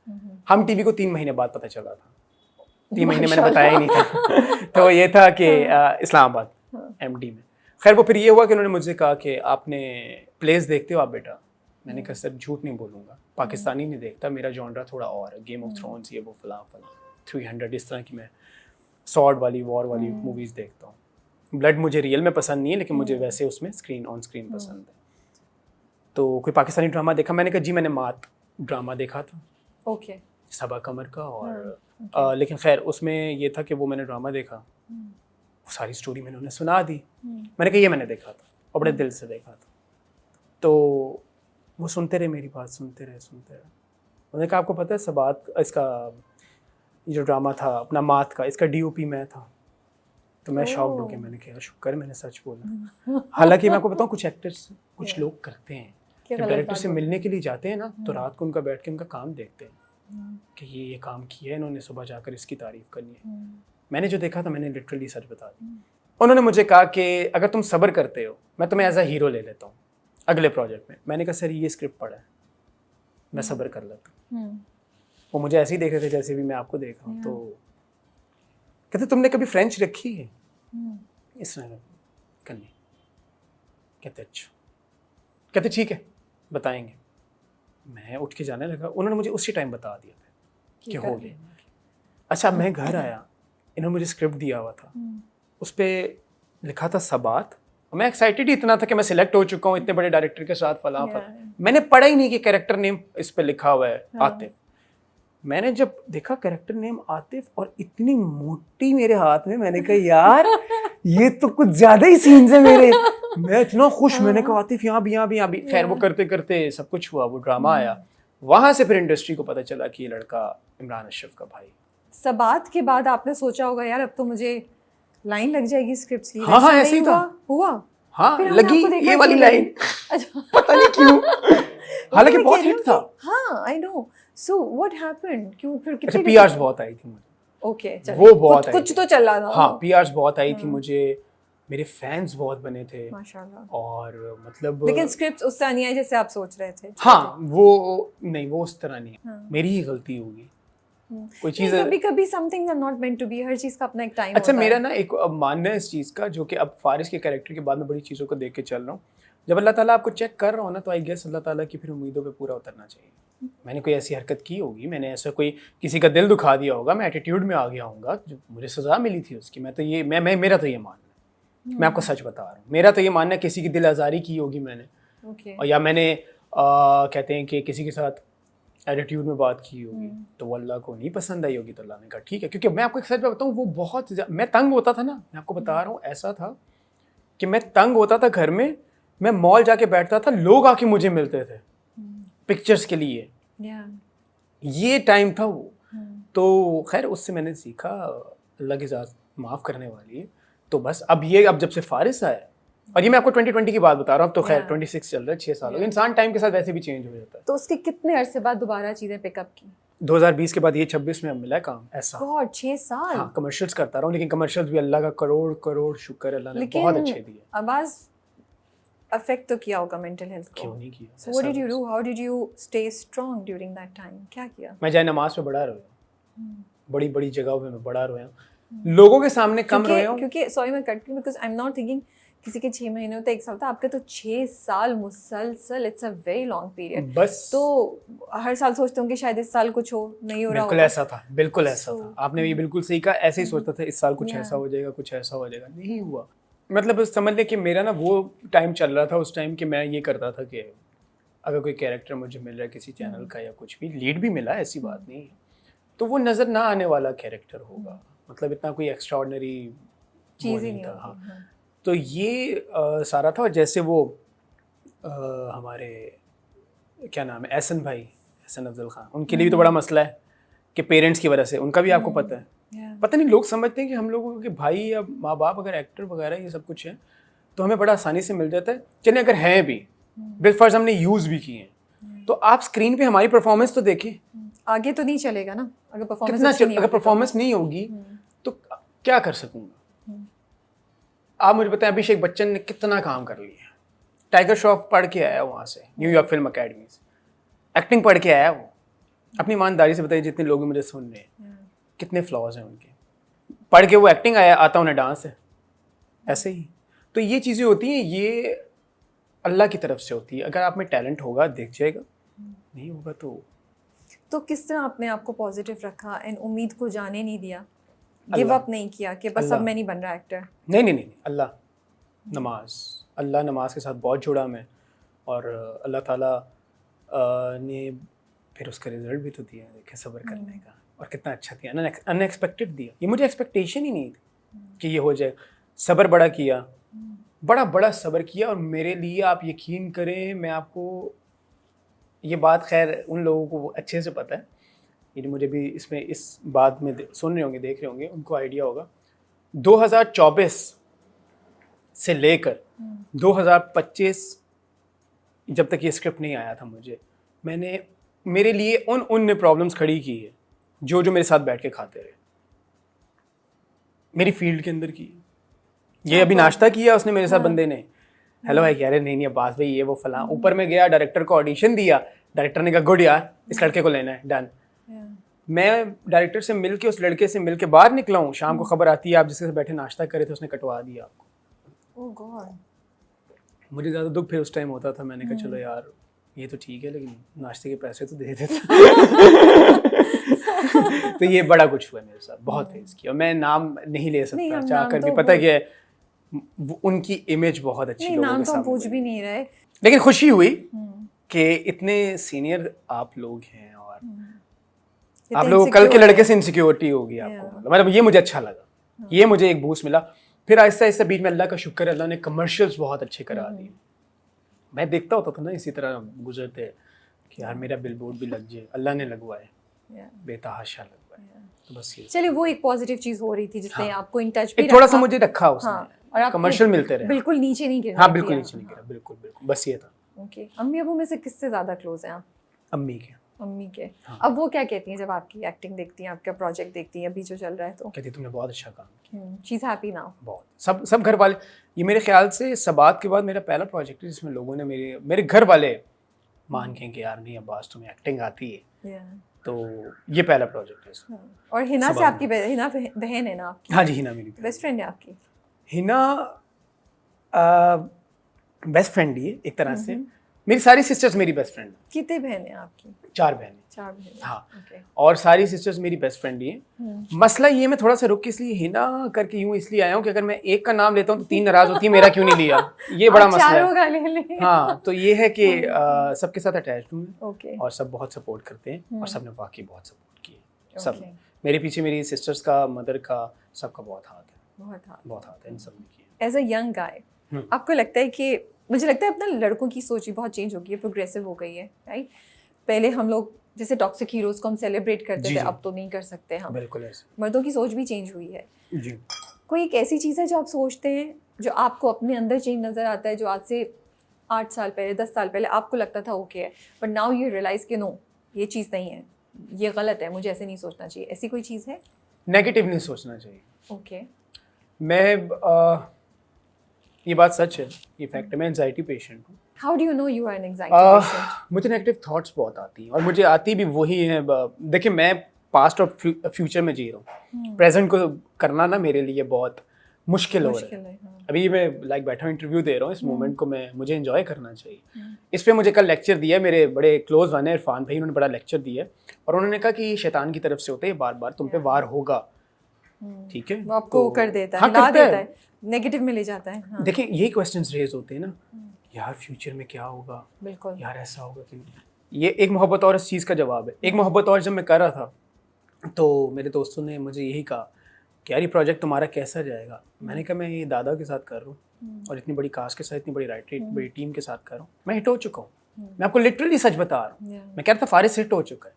हम टीवी को 3 महीने बाद पता चला था, 3 महीने मैंने बताया ही नहीं था। तो ये था कि इस्लामाबाद MD में। खैर वो फिर ये हुआ कि उन्होंने मुझसे कहा कि आपने प्लेस देखते हो आप बेटा। मैंने कहा सर झूठ नहीं बोलूँगा, पाकिस्तानी नहीं देखता, मेरा जॉनरा थोड़ा और है, गेम ऑफ थ्रोन्स ये वो फलां 300 इस तरह की मैं सॉर्ड वाली वॉर वाली मूवीज़ देखता हूँ। ब्लड मुझे रियल में पसंद नहीं है, लेकिन मुझे वैसे उसमें ऑन स्क्रीन पसंद है। तो कोई पाकिस्तानी ड्रामा देखा, मैंने कहा जी मैंने मात ड्रामा देखा था, ओके, सबा कमर का। और लेकिन खैर उसमें ये था कि वो मैंने ड्रामा देखा, वो सारी स्टोरी मैंने उन्हें सुना दी। मैंने कहा ये मैंने देखा था और बड़े दिल से देखा था। तो वो सुनते रहे मेरी बात, सुनते रहे। उन्होंने कहा आपको पता है सबात इसका ये जो ड्रामा था अपना मात का, इसका DOP मैं था। तो मैं शॉक्ड हो गया, मैंने कहा शुक्र मैंने सच बोला। हालांकि मैं आपको बताऊं, कुछ एक्टर्स कुछ लोग करते हैं, जब डायरेक्टर से मिलने के लिए जाते हैं ना, तो रात को उनका बैठ के उनका काम देखते हैं कि ये काम किया है इन्होंने, सुबह जाकर इसकी तारीफ करनी है। मैंने जो देखा था मैंने लिटरली सच बता दी। उन्होंने मुझे कहा कि अगर तुम सब्र करते हो मैं तुम्हें एज अ हीरो ले लेता हूँ अगले प्रोजेक्ट में। मैंने कहा सर ये स्क्रिप्ट पढ़ा है, मैं सब्र कर लेता हूँ। वो मुझे ऐसे ही देख रहे थे जैसे भी मैं आपको देख रहा हूँ। तो कहते तुमने कभी फ्रेंच रखी है इस तरह करनी? कहते अच्छा, कहते ठीक है बताएंगे। मैं उठ के जाने लगा, उन्होंने मुझे उसी टाइम बता दिया था कि हो गया। अच्छा, मैं घर आया, इन्होंने मुझे स्क्रिप्ट दिया हुआ था, उस पर लिखा था सबात। मैं एक्साइटेड ही इतना था कि मैं सिलेक्ट हो चुका हूँ इतने बड़े डायरेक्टर के साथ, फला मैंने पढ़ा ही नहीं कि कैरेक्टर नेम इस पे लिखा हुआ है आतिफ। मैंने जब देखा कैरेक्टर नेम आतिफ और इतनी मोटी मेरे हाथ में, मैंने कहा यार ये तो कुछ ज्यादा ही सीन्स है मेरे। मैं इतना खुश, मैंने कहा आतिफ यहाँ भी, यहाँ भी, यहाँ भी। खैर वो करते करते सब कुछ हुआ, वो ड्रामा आया। वहां से फिर इंडस्ट्री को पता चला कि ये लड़का इमरान अशरफ का भाई। सबात के बाद आपने सोचा होगा यार अब तो मुझे लाइन लग जाएगी स्क्रिप्ट की। हाँ हाँ ऐसे ही था। हुआ हाँ लगी ये वाली लाइन। पता नहीं क्यों, हालांकि बहुत हिट था। हाँ I know. So what happened, क्यों फिर कितने पीआरस बहुत आई थी मुझे। ओके वो बहुत कुछ तो चला था। हाँ पीआरस बहुत आई थी मुझे, मेरे फैंस बहुत बने थे माशाल्लाह। और मतलब लेकिन स्क्रिप्ट उस तरह नहीं आई जैसे आप सोच रहे थे। हाँ वो नहीं, वो उस तरह नहीं है, मेरी ही गलती होगी। कोई चीज कभी something are not meant to be, हर चीज का अपना एक टाइम अच्छा होता है। मेरा ना एक मानना है इस चीज का, जो कि अब फारिस के कैरेक्टर के बाद में बड़ी चीजों को देख के चल रहा हूँ। जब अल्लाह ताला आपको चेक कर रहा हो ना, तो आई गेस अल्लाह ताला की फिर उम्मीदों पे पूरा उतरना चाहिए। मैंने कोई ऐसी हरकत की होगी, मैंने ऐसा कोई किसी का दिल दुखा दिया होगा, मैं एटीट्यूड में आ गया होऊंगा, जो मुझे सजा मिली थी उसकी। मैं तो ये मैं मेरा तो ये मानना है, मैं आपको सच बता रहा हूँ, मेरा तो ये मानना है किसी की दिल आज़ारी की होगी मैंने, और या मैंने कहते हैं कि किसी के साथ एटीट्यूड में बात की होगी, तो वो अल्लाह को नहीं पसंद आई होगी, तो अल्लाह ने कहा ठीक है। क्योंकि मैं आपको एक सच बताऊँ, वो बहुत मैं तंग होता था ना, मैं आपको बता रहा हूँ, ऐसा था कि मैं तंग होता था घर में, मैं मॉल जाके बैठता था, लोग आके मुझे मिलते थे पिक्चर्स के लिए। ये टाइम था वो। तो खैर उससे मैंने सीखा, अल्लाह की ज़ात माफ़ करने वाली है। तो बस अब जब से फारिस आया, और ये मैं आपको 2020 की बात बता रहा हूँ, तो खैर 26 चल रहा है, 6 साल हो गए। इंसान टाइम के साथ वैसे भी चेंज हो जाता है। तो उसके कितने अरसे बाद दोबारा चीजें पिकअप की? 2020 के बाद ये 26 में अब मिला है काम ऐसा। गॉड 6 साल। हाँ कमर्शियल्स करता रहा हूँ, लेकिन कमर्शियल्स भी अल्लाह का करोड़ करोड़ शुक्र, अल्लाह ने बहुत अच्छे दिए। आवाज अफेक्ट तो किया होगा मेंटल हेल्थ को? क्यों नहीं किया। So what did you do, how did you stay strong during that time? क्या किया? मैं जाए नमाज पे बड़ा रोया, बड़ी बड़ी जगहों पे मैं बड़ा रोया, लोगों के सामने कम रोया हूं। क्योंकि सॉरी मैं कट क्यों, because I am not thinking किसी के 6 महीने होते 1 साल था, आपके तो 6 साल मुसलसल, it's a very long period. बस तो हर साल सोचते होंगे शायद इस साल कुछ हो, नहीं हो रहा। बिल्कुल ऐसा था, बिल्कुल ऐसा था, आपने ये बिल्कुल सही कहा। ऐसे ही सोचता था इस साल कुछ ऐसा हो जाएगा, कुछ ऐसा हो जाएगा, नहीं हुआ। मतलब समझ ले कि मेरा ना वो टाइम चल रहा था उस टाइम कि मैं ये करता था कि अगर कोई कैरेक्टर मुझे मिल रहा है किसी चैनल का या कुछ भी, लीड भी मिला, ऐसी बात नहीं है, तो वो नज़र ना आने वाला कैरेक्टर होगा, मतलब इतना कोई एक्स्ट्राऑर्डिनरी चीज़ ही नहीं था। हाँ तो ये सारा था। और जैसे वो हमारे क्या नाम है, एहसन भाई, एहसन अफजल खान, उनके लिए भी तो बड़ा मसला है कि पेरेंट्स की वजह से, उनका भी आपको पता है। पता नहीं लोग समझते हैं कि हम लोगों के भाई या माँ बाप अगर एक्टर वगैरह ये सब कुछ है तो हमें बड़ा आसानी से मिल जाता है। चलिए अगर हैं भी, बिलफर्ज हमने यूज़ भी किए हैं, तो आप स्क्रीन पे हमारी परफॉर्मेंस तो देखें। आगे तो नहीं चलेगा ना अगर परफॉर्मेंस अगर परफॉर्मेंस नहीं होगी तो क्या कर सकूँगा। आप मुझे बताएं, अभिषेक बच्चन ने कितना काम कर लिया, टाइगर श्रॉफ पढ़ के आया वहाँ से, न्यूयॉर्क फिल्म अकेडमी से एक्टिंग पढ़ के आया वो। अपनी ईमानदारी से बताइए, जितने लोग मुझे सुन रहे हैं कितने फ्लॉज हैं उनके, पढ़ के वो एक्टिंग आया, आता उन्हें डांस है, ऐसे ही। तो ये चीज़ें होती हैं, ये अल्लाह की तरफ से होती है। अगर आप में टैलेंट होगा दिख जाएगा, नहीं होगा तो किस तरह आपने आपको पॉजिटिव रखा एंड उम्मीद को जाने नहीं दिया, गिव अप नहीं किया कि बस अब मैं नहीं बन रहा एक्टर? नहीं, अल्लाह, नमाज, अल्लाह, नमाज के साथ बहुत जुड़ा मैं, और अल्लाह ताला ने फिर उसका रिजल्ट भी तो दिया, देखे सब्र करने का, और कितना अच्छा दिया, अनएक्सपेक्टेड दिया। ये मुझे एक्सपेक्टेशन ही नहीं थी कि ये हो जाए। सब्र बड़ा किया, बड़ा सब्र किया, और मेरे लिए आप यकीन करें, मैं आपको ये बात, खैर उन लोगों को अच्छे से पता है, ये मुझे भी इसमें इस बात में सुन रहे होंगे, देख रहे होंगे, उनको आइडिया होगा। 2024 से लेकर 2025 जब तक ये स्क्रिप्ट नहीं आया था मुझे, मैंने मेरे लिए उन प्रॉब्लम्स खड़ी की है जो मेरे साथ बैठ के खाते रहे, मेरी फील्ड के अंदर की। ये अभी नाश्ता किया उसने मेरे साथ, बंदे ने, हेलो भाई, कह रहे नहीं अब्बास भाई ये वो फलां, ऊपर में गया, डायरेक्टर को ऑडिशन दिया, डायरेक्टर ने कहा गुड यार, इस लड़के को लेना है, डन। मैं डायरेक्टर से मिल के, उस लड़के से मिल के बाहर निकला हूँ, शाम को खबर आती है आप जिसके साथ बैठे नाश्ता करे थे उसने कटवा दिया आपको। ओह गॉड। मुझे ज़्यादा दुख फिर उस टाइम होता था, मैंने कहा चलो यार ये तो ठीक है लेकिन नाश्ते के पैसे तो दे देते। तो ये बड़ा कुछ हुआ मेरे साथ, बहुत फेस किया। मैं नाम नहीं ले सकता चाह कर भी, पता क्या है उनकी इमेज बहुत अच्छी लोगों के सामने, पूछ भी नहीं रहे, लेकिन खुशी हुई कि इतने सीनियर आप लोग हैं और आप लोग कल के लड़के से इनसिक्योरिटी होगी आपको, मतलब ये मुझे अच्छा लगा, ये मुझे एक बूस्ट मिला। फिर आहिस्ता आहिस्ता बीच में अल्लाह का शुक्र है, अल्लाह ने कमर्शियल्स बहुत अच्छे करा दिए। मैं देखता होता था ना इसी तरह गुजरते कि यार मेरा बिलबोर्ड भी लग जाए, अल्लाह ने लगवाए, बेतहाशा लगवाए। तो बस ये चलिए वो एक पॉजिटिव चीज हो रही थी जिसने आपको इन टच भी थोड़ा सा मुझे रखा उसने, और कमर्शियल मिलते रहे, बिल्कुल नीचे नहीं गिरा। हाँ बिल्कुल नीचे नहीं गिरा, बिल्कुल बिल्कुल, बस ये था। ओके, अम्मी अबू में से किससे ज्यादा क्लोज हैं आप? अम्मी के। अम्मी के। अब वो क्या कहती हैं जब आपकी एक्टिंग देखती हैं, आपका प्रोजेक्ट देखती हैं अभी जो चल रहा है? तो कहती तुमने बहुत अच्छा काम किया। She is happy now? बहुत, सब घर वाले, ये मेरे ख्याल से सबात के बाद मेरा पहला प्रोजेक्ट है जिसमें लोगों ने मेरे घर वाले मान के कि यार नहीं अब्बास तुम्हें एक्टिंग आती है, तो ये पहला प्रोजेक्ट है। और हिना से आपकी हिना बहन है ना आपकी? हाँ जी, हिना मेरी बेस्ट फ्रेंड है आपकी? हिना बेस्ट फ्रेंड ही है एक तरह से, मेरी सारी सिस्टर्स मेरी बेस्ट फ्रेंड। कितने बहन है आपकी? 4 बहनें। 4 बहनें, हाँ। okay. और सारी सिस्टर्स मेरी बेस्ट फ्रेंड ही हैं। मसला ये, मैं थोड़ा सा रुक के इसलिए हिना करके यूं इसलिए आया हूँ कि अगर मैं एक का नाम लेता हूँ तो 3 नाराज होती है, मेरा क्यों नहीं लिया, ये बड़ा मसला है। हाँ, तो ये है कि सबके साथ अटैच हूँ मैं, और सब बहुत सपोर्ट करते हैं, और सबने वाकई बहुत सपोर्ट किया। सब मेरे पीछे, मेरी सिस्टर्स का, मदर का, सबका बहुत हाथ है, बहुत हाथ है इन सब ने किया। एज अ यंग गाय आपको लगता है कि, मुझे लगता है अपना लड़कों की सोच भी बहुत चेंज हो गई है, प्रोग्रेसिव हो गई है, राइट? पहले हम लोग जैसे टॉक्सिक हीरोज को हम सेलिब्रेट करते थे, अब तो नहीं कर सकते हम। बिल्कुल ऐसे। मर्दों की सोच भी चेंज हुई है जी। कोई एक ऐसी चीज़ है जो आप सोचते हैं, जो आपको अपने अंदर चेंज नज़र आता है, जो आज से 8 साल पहले, 10 साल पहले आपको लगता था ओके है, बट नाउ यू रियलाइज कि नो, ये चीज़ नहीं है, ये गलत है, मुझे ऐसे नहीं सोचना चाहिए, ऐसी कोई चीज़ है? नेगेटिव नहीं सोचना चाहिए। ओके। मैं ये बात सच है, ये फैक्ट है, मैं एंजाइटी पेशेंट हूँ। How do you know you are an anxiety patient? मुझे नेगेटिव थॉट्स बहुत आती हैं, और मुझे आती भी वही हैं। देखिए मैं पास्ट और फ्यूचर में जी रहा हूँ, प्रेजेंट को करना ना मेरे लिए बहुत मुश्किल हो रहा है। अभी मैं बैठा हूँ, इंटरव्यू दे रहा हूँ, इस मोमेंट को मुझे एंजॉय करना चाहिए। इस पे मुझे कल लेक्चर दिया मेरे बड़े क्लोज वन है इरफान भाई, उन्होंने बड़ा लेक्चर दिया, और उन्होंने कहा कि शैतान की तरफ से होता है, बार बार तुम पे वार होगा, ठीक है, वो आपको कर देता है, हाँ, हिला देता है, नेगेटिव में ले जाता है। हाँ। देखिए यही क्वेश्चंस रेज होते हैं ना, यार फ्यूचर में क्या होगा, बिल्कुल यार ऐसा होगा कि नहीं। ये एक मोहब्बत और इस चीज़ का जवाब है। एक मोहब्बत और जब मैं कर रहा था तो मेरे दोस्तों ने मुझे यही कहा कि यार ये प्रोजेक्ट तुम्हारा कैसा जाएगा। मैंने कहा मैं ये दादा के साथ कर रहा हूँ, और इतनी बड़ी कास्ट के साथ, इतनी बड़ी राइटर, इतनी बड़ी टीम के साथ कर रहा हूँ, मैं हिट हो चुका हूँ। मैं आपको लिटरली सच बता रहा हूँ, मैं कह रहा था फारिस हिट हो चुका है,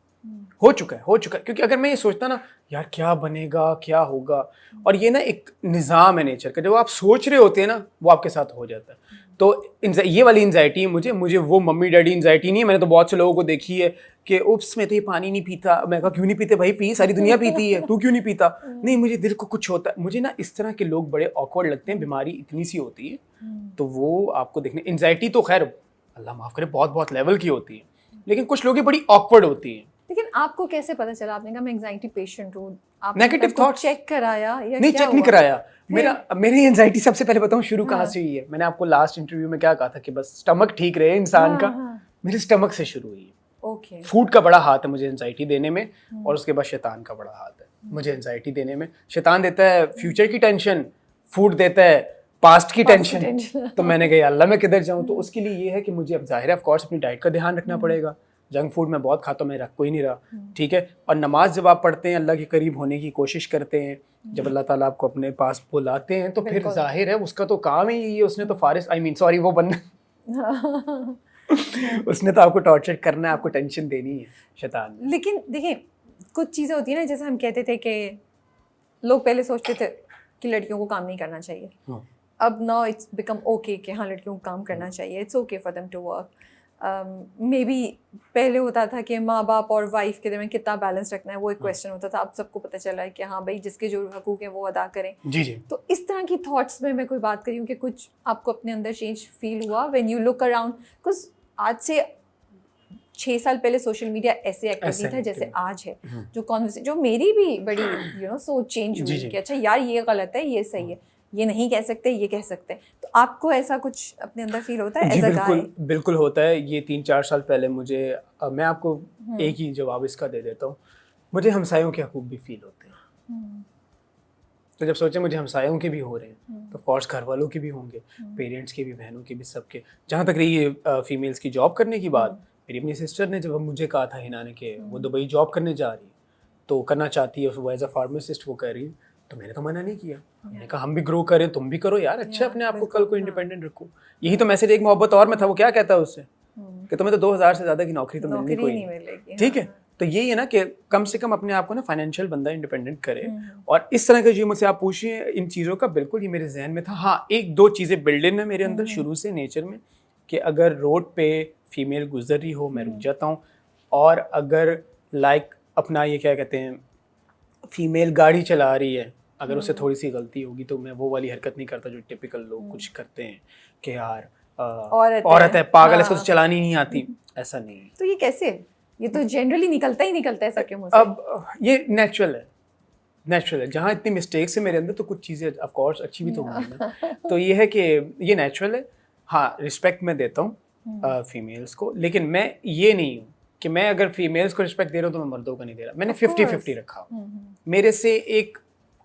हो चुका है। क्योंकि अगर मैं ये सोचता ना यार क्या बनेगा, क्या होगा, और ये ना एक निज़ाम है नेचर का, जब आप सोच रहे होते हैं ना वो आपके साथ हो जाता है। तो ये वाली एंजाइटी मुझे वो मम्मी डैडी एंजाइटी नहीं है। मैंने तो बहुत से लोगों को देखी है कि उप्स मैं तो ये पानी नहीं पीता, मैं कहा क्यों नहीं पीते भाई, पी, सारी दुनिया पीती है, तू क्यों नहीं पीता? नहीं, मुझे दिल को कुछ होता है, मुझे ना इस तरह के लोग बड़े ऑकवर्ड लगते हैं, बीमारी इतनी सी होती है, तो वो आपको देखने, एंजाइटी तो खैर अल्लाह माफ़ करे बहुत बहुत लेवल की होती है, लेकिन कुछ लोग बड़ी ऑकवर्ड होती है। लेकिन आपको कैसे पता चला? आपने कहा मैं एंजाइटी पेशेंट हूँ, आपने नेगेटिव थॉट्स चेक कराया या नहीं? चेक नहीं कराया। मेरी एंजाइटी सबसे पहले बताऊँ शुरू कहाँ से हुई है। मैंने आपको लास्ट इंटरव्यू में क्या कहा था कि बस स्टमक ठीक रहे इंसान का, मेरे स्टमक से शुरू हुई है। ओके। फूड का बड़ा हाथ है मुझे एंजाइटी देने में, और उसके बाद शैतान का बड़ा हाथ है मुझे एंजाइटी देने में। शैतान देता है फ्यूचर की टेंशन, फूड देता है पास्ट की टेंशन। तो मैंने कहा अल्लाह मैं किधर जाऊँ? तो उसके लिए ये है कि मुझे अब जाहिर है ऑफ कोर्स अपनी डाइट का ध्यान रखना पड़ेगा। जंक फूड मैं बहुत खाता हूँ, मैं रख कोई नहीं रहा, ठीक है। और नमाज जब आप पढ़ते हैं, अल्लाह के करीब होने की कोशिश करते हैं, जब अल्लाह ताला आपको अपने पास बुलाते हैं, तो फिर जाहिर है उसका तो काम ही ये, उसने तो फारिस वो बनना उसने तो आपको टॉर्चर करना है, आपको टेंशन देनी है शैतान। लेकिन देखिए कुछ चीज़ें होती है ना, जैसे हम कहते थे कि लोग पहले सोचते थे कि लड़कियों को काम नहीं करना चाहिए, अब नाउ इट्स बिकम ओके कि हाँ लड़कियों को काम करना चाहिए, it's okay for them to work. Maybe पहले होता था कि माँ बाप और वाइफ के दरमियान कितना बैलेंस रखना है, वो एक क्वेश्चन होता था। अब सबको पता चला है कि हाँ भाई जिसके जो हकूक़ हैं वो अदा करें। जी जी। तो इस तरह की थॉट्स में मैं कोई बात करी हूँ कि कुछ आपको अपने अंदर चेंज फील हुआ when you look around? Because आज से 6 साल पहले सोशल मीडिया ऐसे एक्टिव नहीं था जैसे आज है। जो कॉन्वर्सेशन, जो मेरी भी बड़ी सोच चेंज हुई कि अच्छा यार ये गलत है, ये सही है। ये नहीं कह सकते, ये कह सकते हैं। तो आपको ऐसा कुछ अपने अंदर फील होता है जी एज अ बिल्कुल गाय? बिल्कुल होता है। ये 3-4 साल पहले मुझे मैं आपको एक ही जवाब इसका दे देता हूँ, मुझे हमसायों के हकूक़ भी फील होते हैं। तो जब सोचे मुझे हमसायों के भी हो रहे हैं तो ऑफकोर्स घर वालों के भी होंगे, पेरेंट्स के भी, बहनों के भी, सबके। जहाँ तक रही ये फीमेल्स की जॉब करने की बात, मेरी अपनी सिस्टर ने जब मुझे कहा था हिना ने कि वो दुबई जॉब करने जा रही है, तो करना चाहती है वो एज अ फार्मासिस्ट वो कर रही है, तो मैंने तो मना नहीं किया। हमने कहा हम भी ग्रो करें, तुम भी करो यार, अच्छा अपने आप को कल को इंडिपेंडेंट रखो। यही तो मैसेज एक मोहब्बत और में था। वो क्या कहता है उससे कि तुम्हें तो 2000 से ज़्यादा की नौकरी तो मिलनी कोई नहीं, ठीक है। तो यही है ना कि कम से कम अपने आप को ना फाइनेंशियल बंदा इंडिपेंडेंट करे। और इस तरह के जो मुझसे आप पूछिए इन चीज़ों का, बिल्कुल ये मेरे जहन में था। हाँ, एक दो चीज़ें बिल्ड इन है मेरे अंदर शुरू से नेचर में, कि अगर रोड पे फीमेल गुजर रही हो मैं रुक जाता हूँ, और अगर लाइक अपना ये क्या कहते हैं फीमेल गाड़ी चला रही है, अगर उससे थोड़ी सी गलती होगी तो मैं वो वाली हरकत नहीं करता जो टिपिकल लोग कुछ करते हैं कि यार औरत है पागल, इसको तो चलानी नहीं आती, ऐसा नहीं। तो ये कैसे, ये तो जनरली निकलता ही निकलता है सबके मुंह से। अब ये नेचुरल है, जहाँ इतनी मिस्टेक्स है मेरे अंदर तो कुछ चीज़ें ऑफ कोर्स अच्छी भी तो होंगी ना। तो ये है कि ये नेचुरल है। हाँ, रिस्पेक्ट मैं देता हूँ फीमेल्स को, लेकिन मैं ये नहीं हूँ कि मैं अगर फीमेल्स को रिस्पेक्ट दे रहा हूँ तो मैं मर्दों को नहीं दे रहा। मैंने 50-50 रखा। मेरे से एक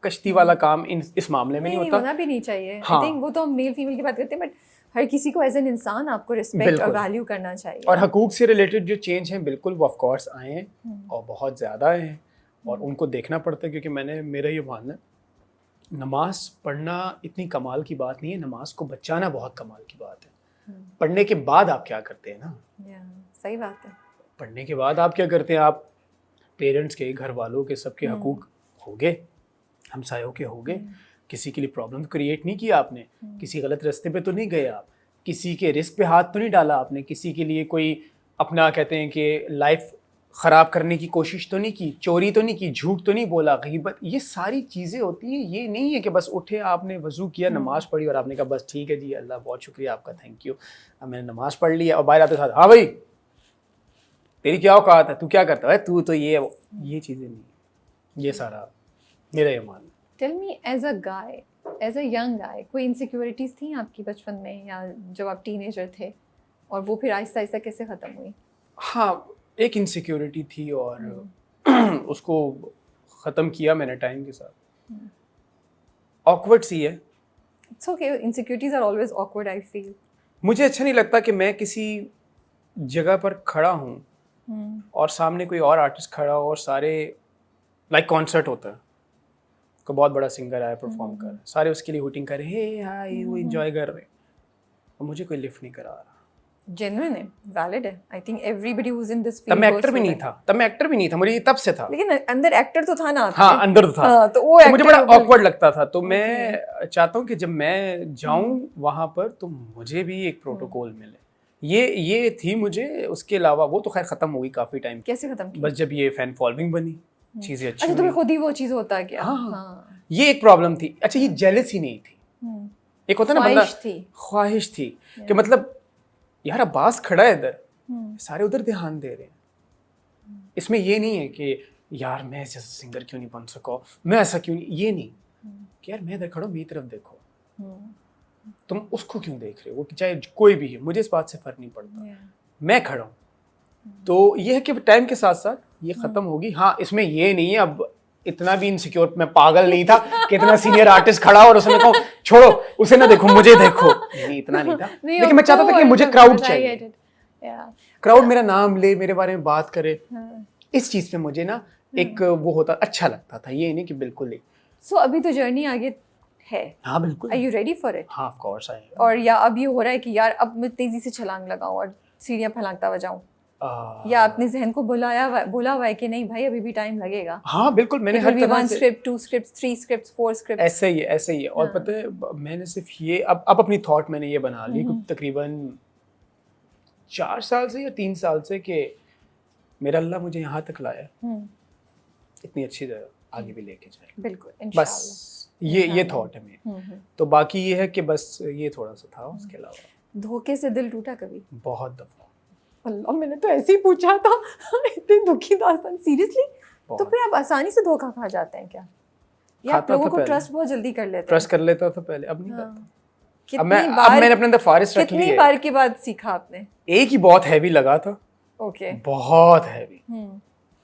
कश्ती वाला काम इस मामले में नहीं होता। होना भी नहीं चाहिए। आई थिंक वो तो हम मेल फीमेल की बात करते हैं, बट हर किसी को एज एन इंसान आपको रिस्पेक्ट और वैल्यू करना चाहिए। और हकूक से रिलेटेड जो चेंज हैं बिल्कुल वो ऑफ कोर्स आए हैं और बहुत ज़्यादा आए हैं, और उनको देखना पड़ता है। क्योंकि मेरा ये मानना है, नमाज पढ़ना इतनी कमाल की बात नहीं है, नमाज को बचाना बहुत कमाल की बात है। पढ़ने के बाद आप क्या करते हैं ना, सही बात है। पढ़ने के बाद आप क्या करते हैं, आप पेरेंट्स के, घर वालों के, सबके हकूक होंगे, हमसायों के होंगे। किसी के लिए प्रॉब्लम क्रिएट नहीं किया आपने, किसी गलत रास्ते पे तो नहीं गए आप, किसी के रिस्क पे हाथ तो नहीं डाला आपने, किसी के लिए कोई अपना कहते हैं कि लाइफ ख़राब करने की कोशिश तो नहीं की, चोरी तो नहीं की, झूठ तो नहीं बोला, गीबत, ये सारी चीज़ें होती हैं। ये नहीं है कि बस उठे आपने वज़ू किया, नमाज़ पढ़ी और आपने कहा बस ठीक है जी अल्लाह बहुत शुक्रिया आपका, थैंक यू, अब मैंने नमाज़ पढ़ लिया और बाहर आते साथ हाँ भाई तेरी क्या औकात है, तू क्या करता है, तू तो ये चीज़ें नहीं, ये सारा मेरा ये मानना। Tell me as a guy, as a young guy, कोई इनसिक्योरिटीज़ थी आपकी बचपन में या जब आप टीनेजर थे, और वो फिर आहिस्ता आहिस्ता कैसे ख़त्म हुई? हाँ, एक इनसिक्योरिटी थी और उसको ख़त्म किया मैंने टाइम के साथ। ऑकवर्ड सी है। It's okay, insecurities are always awkward I feel. मुझे अच्छा नहीं लगता कि मैं किसी जगह पर खड़ा हूँ और सामने कोई और आर्टिस्ट खड़ा हो और सारे लाइक कॉन्सर्ट होता है, कोई बहुत बड़ा सिंगर आया परफॉर्म कर, सारे उसके लिए हुटिंग कर रहे हैं, हे हाय, वो एंजॉय कर रहे हैं, और मुझे कोई लिफ्ट नहीं करा रहा। जेन्युइन है, वैलिड है। I think everybody who is in this field. तब मैं एक्टर भी नहीं था, मुझे ये तब से था। लेकिन अंदर एक्टर तो था ना आपके? हाँ, अंदर तो था। हाँ, तो वो मुझे बड़ा ऑकवर्ड लगता था। तो मैं चाहता हूँ कि जब मैं जाऊँ वहाँ पर तो मुझे भी एक प्रोटोकॉल मिले। ये थी मुझे। उसके अलावा वो तो खैर खत्म हो गई काफी टाइम। कैसे खत्म की? बस जब ये फैन फॉलोइंग बनी, चीजें अच्छी। अच्छा, तुम्हें खुद ही वो चीज होता है क्या? हाँ, ये एक प्रॉब्लम थी। अच्छा, ये जेलसी नहीं थी, एक होता ना बंदा, ख्वाहिश थी कि मतलब यार अब्बास खड़ा है इधर, सारे उधर ध्यान दे रहे हैं। इसमें ये नहीं है कि यार मैं जैसा सिंगर क्यों नहीं बन सका, मैं ऐसा क्यों नहीं, ये नहीं कि यार मैं इधर खड़ा हूँ मेरी तरफ देखो, तुम उसको क्यों देख रहे हो, वो चाहे कोई भी है, मुझे इस बात से फर्क नहीं पड़ता, मैं खड़ा हूँ। तो ये है कि टाइम के साथ साथ ये खत्म होगी। हाँ, इसमें ये नहीं है अब इतना भी इनसिक्योर, मैं पागल नहीं था कि इतना सीनियर आर्टिस्ट खड़ा और उसने कहा छोड़ो उसे ना देखो मुझे देखो, नहीं इतना नहीं था। लेकिन मैं चाहता था कि मुझे क्राउड चाहिए, क्राउड मेरा नाम ले, मेरे बारे में बात करे। इस चीज पे मुझे ना एक वो होता, अच्छा लगता था, ये नहीं कि बिल्कुल ही। सो अभी तो जर्नी आगे है। हाँ बिल्कुल। Are you ready for it? हाँ ऑफ कोर्स आई एम। और या अब ये हो रहा है कि यार अब मैं तेजी से छलांग लगाऊं और सीढ़ियां फलांगता हुआ जाऊं, या अपने जहन को बोला हुआ है कि नहीं भाई अभी भी टाइम लगेगा? हाँ बिल्कुल, मैंने हर तरह से 1 स्क्रिप्ट 2 स्क्रिप्ट 3 स्क्रिप्ट 4 स्क्रिप्ट ऐसे ही है। और पता है मैंने सिर्फ ये अब अपनी थॉट मैंने ये बना ली तकरीबन 4 साल से या 3 साल से कि मेरा अल्लाह मुझे यहाँ तक लाया, इतनी अच्छी जगह आगे भी लेके जाए। बिल्कुल इंशाल्लाह। बस ये थॉट है मेरी। तो बाकी ये है कि बस ये थोड़ा सा था, उसके अलावा। धोखे से दिल टूटा कभी? बहुत दफा। अल्लाह, मैंने तो ऐसे ही पूछा था। इतनी दुखी दास्तान, सीरियसली? तो फिर आप आसानी से धोखा खा जाते हैं क्या? या आप लोगों को ट्रस्ट बहुत जल्दी कर लेते हैं? ट्रस्ट कर लेता था पहले, अब नहीं करता। अब मैंने अपने अंदर फारिश रख ली है। कितनी बार के बाद सीखा आपने? एक ही बहुत हैवी लगा था। ओके। बहुत हैवी।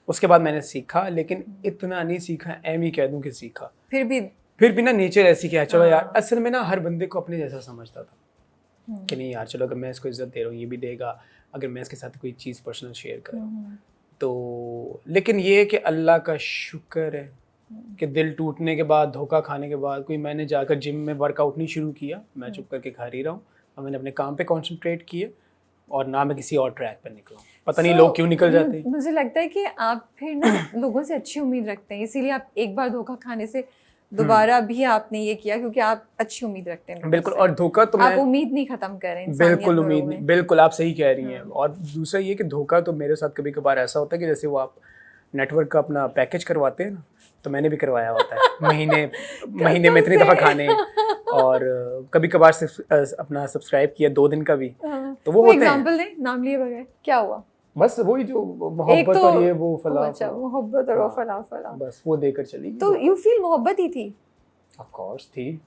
उसके बाद मैंने सीखा, लेकिन इतना नहीं सीखा, एम ही कह दूं कि सीखा। फिर भी ना नेचर ऐसी क्या, चलो यार, असल में ना हर बंदे को अपने जैसा समझता था कि नहीं यार, चलो अगर मैं इसको इज्जत दे रहा हूँ ये भी देगा, अगर मैं इसके साथ कोई चीज़ पर्सनल शेयर कर रहा हूँ तो। लेकिन ये है कि अल्लाह का शुक्र है कि दिल टूटने के बाद, धोखा खाने के बाद, कोई मैंने जाकर जिम में वर्कआउट नहीं शुरू किया, मैं चुप करके खा ही रहा हूँ और मैंने अपने काम पे कंसंट्रेट किया और ना मैं किसी और ट्रैक पर निकला। पता नहीं लोग क्यों निकल जाते हैं। मुझे लगता है कि आप फिर ना लोगों से अच्छी उम्मीद रखते हैं, इसीलिए आप एक बार धोखा खाने से दोबारा भी आपने ये किया, क्योंकि आप अच्छी उम्मीद रखते हैं। बिल्कुल। और धोखा तो आप उम्मीद नहीं खत्म करें। बिल्कुल उम्मीद नहीं, बिल्कुल आप सही कह रही हैं। और दूसरा ये कि धोखा तो मेरे साथ कभी कभार ऐसा होता है कि जैसे वो आप नेटवर्क का अपना पैकेज करवाते हैं ना, तो मैंने भी करवाया होता है महीने में इतनी दफ़ा खाने, और कभी कभार अपना सब्सक्राइब किया 2 दिन का भी, तो वो होते हैं। एग्जांपल दें नाम लिए बगैर, क्या हुआ? बस वही जो मोहब्बत और ये वो फला। अच्छा, मोहब्बत और वो फला बस वो देकर चली। तो यू फील मोहब्बत ही थी? ऑफ कोर्स थी।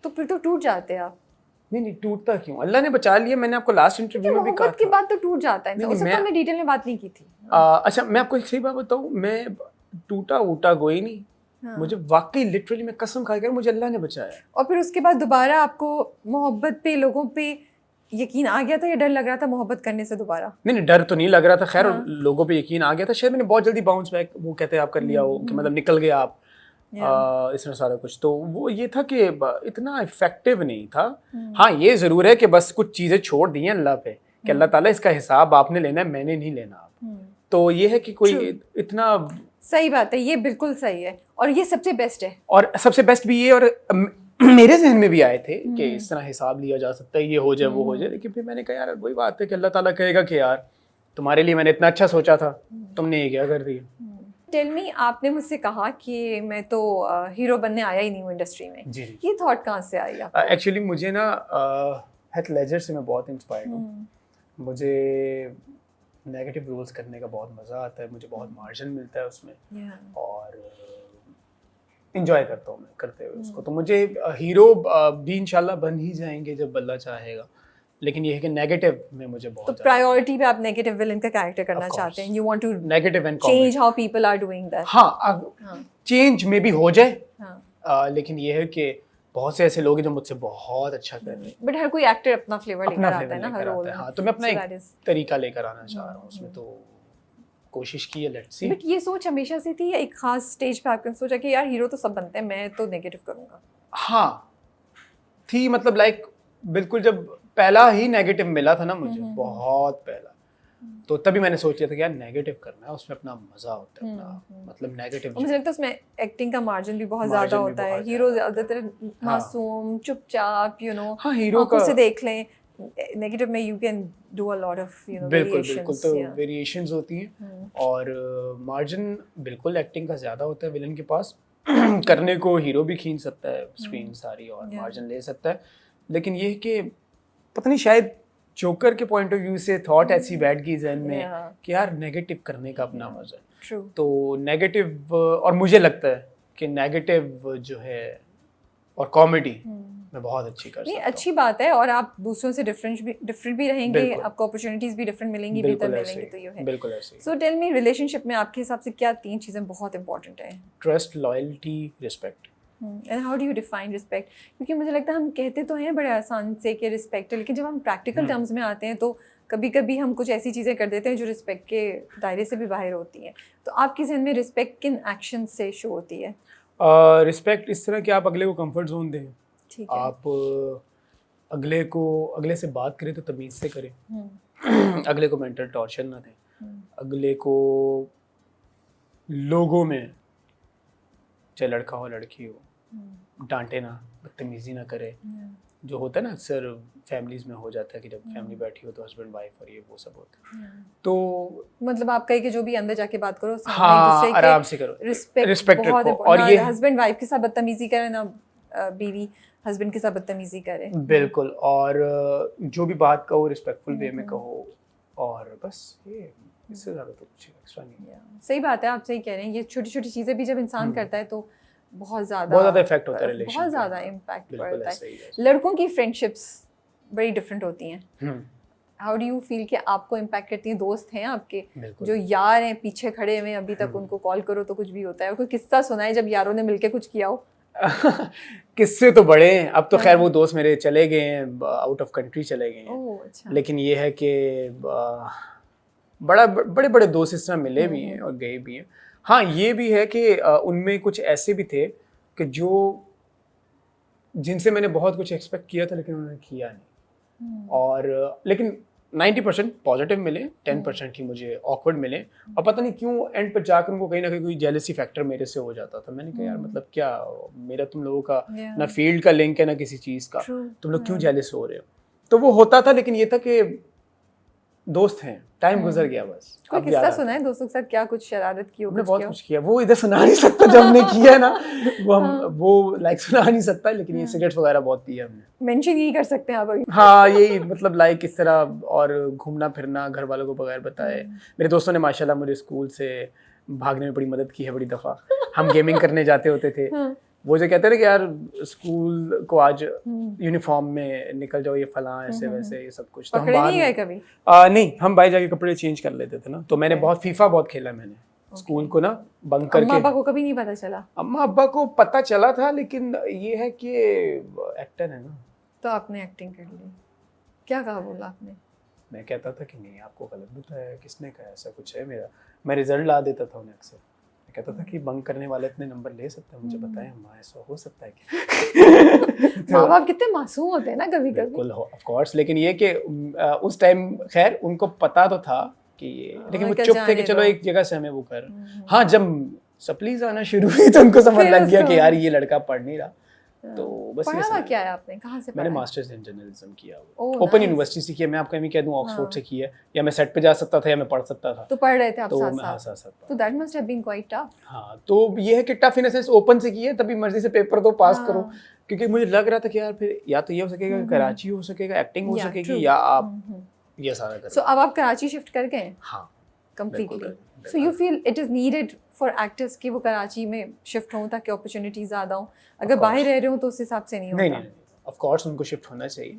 तो फिर तो टूट जाते आप। नहीं टूटता क्यों, अल्लाह ने बचा लिया। मैंने आपको लास्ट इंटरव्यू में भी कहा था के बाद तो टूट जाता है। उससे तो हमने डिटेल में बात नहीं की थी। अच्छा, मैं आपको एक सही बात बताऊं, मैं टूटा कोई नहीं। मुझे वाकई लिटरली मैं कसम खा के, मुझे अल्लाह ने बचाया। और फिर उसके बाद दोबारा आपको मोहब्बत पे, लोगों पे यकीन आ गया था या डर लग रहा था मोहब्बत करने से दोबारा? नहीं डर तो नहीं लग रहा था, खैर लोगों पे यकीन आ गया था। शायद मैंने बहुत जल्दी बाउंस बैक, वो कहते हैं आप कर लिया हो कि मतलब निकल गए आप इसमें सारा कुछ। तो वो ये था कि इतना इफेक्टिव नहीं था। हाँ ये ज़रूर है कि बस कुछ चीज़ें छोड़ दी हैं अल्लाह पे कि अल्लाह ताला इसका हिसाब आपने लेना है, मैंने नहीं लेना आप। तो ये है कि कोई इतना सही बात है, ये बिल्कुल सही है और ये सबसे बेस्ट है। और सबसे बेस्ट भी ये, और मेरे जहन में भी आए थे कि इस तरह हिसाब लिया जा सकता है, ये हो जाए वो हो जाए। लेकिन फिर मैंने कहा यार वही बात है कि अल्लाह ताला कहेगा कि यार तुम्हारे लिए मैंने इतना अच्छा सोचा था, तुमने ये क्या कर दिया। टेल मी, आपने मुझसे कहा कि मैं तो हीरो बनने आया ही नहीं हूँ इंडस्ट्री में। जी। ये थॉट कहाँ से आई आपको? एक्चुअली मुझे ना हेथ लेजर से मैं बहुत इंस्पायर्ड हूँ। मुझे नेगेटिव रोल्स करने का बहुत मज़ा आता है, मुझे बहुत मार्जिन मिलता है उसमें और इंजॉय करता हूँ मैं करते हुए उसको। तो मुझे हीरो भी इंशाल्लाह बन ही जाएंगे जब अल्लाह चाहेगा, लेकिन ये है कि नेगेटिव में मुझे बहुत। तो प्रायोरिटी पे आप नेगेटिव विलेन का कैरेक्टर करना चाहते हैं? You want to negative and change how people are doing that? हाँ, चेंज में भी हो जाए। लेकिन ये है कि बहुत से ऐसे लोग हैं जो मुझसे बहुत अच्छा कर रहे हैं, बट हर कोई एक्टर अपना फ्लेवर लेकर आता है ना हर रोल में। हाँ, तो मैं अपना एक तरीका लेकर आना चाह रहा हूँ उसमें, तो कोशिश की है, लेट्स सी। बट ये सोच हमेशा से थी या एक खास स्टेज पे आपने सोचा कि यार हीरो तो सब बनते हैं, मैं तो नेगेटिव करूंगा? हाँ थी, मतलब लाइक बिल्कुल जब पहला ही नेगेटिव मिला था ना मुझे, बहुत पहला, तो तभी मैंने सोच लिया था कि यार नेगेटिव करना है, उसमें अपना मजा होता है, अपना मतलब नेगेटिव। मुझे लगता है उसमें एक्टिंग का मार्जिन भी बहुत ज्यादा होता है। हीरो ज्यादातर मासूम चुपचाप, यू नो, हीरो को से देख लें। नेगेटिव में you can do a lot of, you know, बिल्कुल तो वेरिएशंस होती हैं और मार्जिन बिल्कुल एक्टिंग का ज्यादा होता है विलन के पास। करने को हीरो भी खींच सकता है स्क्रीन सारी और मार्जिन ले सकता है, लेकिन ये कि पता नहीं शायद जोकर के पॉइंट ऑफ व्यू से थॉट ऐसी बैठ गई जहन में कि यार नेगेटिव करने का अपना मजा है। तो नेगेटिव, और मुझे लगता है कि नेगेटिव जो है और कॉमेडी मैं बहुत अच्छी कर सकता हूँ। अच्छी बात है, और आप दूसरों से डिफरेंट भी रहेंगे, आपको अपॉर्चुनिटीज भी डिफरेंट मिलेंगी, बेहतर मिलेंगी, तो ये है बिल्कुल ऐसे। सो टेल मी, रिलेशनशिप में आपके हिसाब से क्या 3 चीजें बहुत इंपॉर्टेंट है? Trust, loyalty, respect. And how do you define respect? क्योंकि मुझे लगता है हम कहते तो हैं बड़े आसान से कि रिस्पेक्ट है, लेकिन जब हम प्रैक्टिकल टर्म्स में आते हैं तो कभी कभी हम कुछ ऐसी चीज़ें कर देते हैं जो रिस्पेक्ट के दायरे से भी बाहर होती हैं। तो आपके ज़हन में रिस्पेक्ट किन एक्शन से शो होती है? रिस्पेक्ट इस तरह कि आप अगले को कंफर्ट जोन दें, ठीक है, आप अगले से बात करें तो तमीज़ से करें, अगले को मेंटल टॉर्चर ना दें, अगले को लोगों में, चाहे लड़का हो लड़की हो, डांटे ना, बदतमीजी ना करे। जो होता है ना अक्सर फैमिलीज में हो जाता है कि जब फैमिली बैठी हो तो हस्बैंड वाइफ और ये वो सब होता है। तो मतलब आप कहे कि जो भी अंदर जाके बात करो, हाँ, आराम से करो, रिस्पेक्ट रखो। और ये हस्बैंड वाइफ के साथ बदतमीजी करे ना, बीवी हस्बैंड के साथ बदतमीजी करे, बिल्कुल। और जो भी बात कहो रिस्पेक्टफुल वे में कहो, और बस ये, इससे ज़्यादा तो कुछ एक्स्ट्रा नहीं है। सही बात है, आप सही कह रहे हैं। ये छोटी छोटी चीज़ें भी जब इंसान करता है तो बहुत ज़्यादा इफेक्ट होता है रिलेशन, बहुत ज़्यादा इम्पैक्ट पड़ता है। है। लड़कों की फ्रेंडशिप्स बड़ी डिफरेंट होती हैं। हाउ डू यू फील कि आपको इम्पैक्ट करती हैं? दोस्त हैं आपके जो यार हैं पीछे खड़े हुए अभी तक, उनको कॉल करो तो कुछ भी होता है? और कोई किस्सा सुनाए जब यारों ने मिलके कुछ किया हो? किस्से तो बड़े हैं, अब तो खैर वो दोस्त मेरे चले गए हैं, आउट ऑफ कंट्री चले गए हैं। ओह अच्छा। लेकिन ये है कि बड़े बड़े दोस्त इस तरह मिले भी हैं और गए भी हैं। हाँ ये भी है कि उनमें कुछ ऐसे भी थे कि जो जिनसे मैंने बहुत कुछ एक्सपेक्ट किया था लेकिन उन्होंने किया नहीं। और लेकिन 90% पॉजिटिव मिले, 10% ही मुझे ऑकवर्ड मिले। और पता नहीं क्यों एंड पर जाकर उनको कहीं ना कहीं कोई जेलसी फैक्टर मेरे से हो जाता था। मैंने कहा यार मतलब क्या, मेरा तुम लोगों का ना फील्ड का लिंक है ना किसी चीज़ का, तुम लोग क्यों जेलस हो रहे हो? तो वो होता था, लेकिन ये था कि दोस्त हैं, टाइम गुजर गया बस। कोई किस्सा सुनाए दोस्तों के साथ, क्या कुछ शरारत की हो? हमने बहुत कुछ किया, वो इधर सुना नहीं सकता जब हमने किया ना, वो लाइक सुना नहीं सकता, लेकिन ये सिगरेट्स वगैरह बहुत पिया हमने। मेंशन ही कर सकते हैं आप अभी। हाँ यही मतलब लाइक इस तरह, और घूमना फिरना घर वालों को बगैर बताए। मेरे दोस्तों ने माशाल्लाह मुझे स्कूल से भागने में बड़ी मदद की है बड़ी दफ़ा। हम गेमिंग करने जाते होते थे, वो जो कहते हैं ना कि यार स्कूल को आज यूनिफॉर्म में निकल जाओ, ये फलां ऐसे वैसे ये सब कुछ। तो हम पकड़े नहीं गए कभी? नहीं, हम बाहर जाके कपड़े चेंज कर लेते थे ना। तो मैंने बहुत फीफा बहुत खेला मैंने स्कूल को ना बंक करके। अम्मा अब्बा को कभी नहीं पता चला? अम्मा अब्बा को पता चला था, लेकिन ये है कि एक्टर है ना। तो आपने एक्टिंग कर ली, क्या कहा बोला आपने? मैं कहता था कि नहीं आपको गलत बताया, किसने कहा ऐसा कुछ है मेरा। मैं रिजल्ट ला देता था उन्हें अक्सर। मैं कहता था कि बंक करने वाले इतने नंबर ले सकते हैं, मुझे बताएं अम्मा ऐसा हो सकता है क्या? माँ बाप कितने मासूम होते हैं ना कभी कभी। बिल्कुल ऑफ कोर्स, लेकिन ये कि उस टाइम खैर उनको पता तो था कि ये, लेकिन वो चुप थे कि चलो एक जगह से हमें वो कर। हाँ जब सप्लीज आना शुरू हुई तो उनको समझ लग गया कि यार ये लड़का पढ़ नहीं रहा। तो बस पढ़ा हुआ क्या है आपने, कहाँ से पढ़ा? मैंने मास्टर्स इन जर्नलिज्म किया, ओपन यूनिवर्सिटी से किया। मैं आपको कह दूं ऑक्सफोर्ड से किया, या मैं सेट पे जा सकता था या मैं पढ़ सकता था। तो पढ़ रहे थे आप तो साथ साथ? तो that must have been quite tough. हाँ तो ये है कि tough in the sense open से किया, तभी मर्जी से पेपर तो पास करो। क्योंकि मुझे लग रहा था कि यार फिर या तो ये हो सकेगा कराची हो सकेगा, एक्टिंग हो सकेगी, या आप ये सारा करें। सो अब आप कराची शिफ्ट कर गए? हाँ completely. So you feel it is needed for actors कि वो कराची में शिफ्ट हों ताकि अपॉर्चुनिटी ज़्यादा हो? अगर बाहर रह रहे हो तो उस हिसाब से नहीं होता? नहीं, ऑफ कोर्स उनको शिफ्ट होना चाहिए।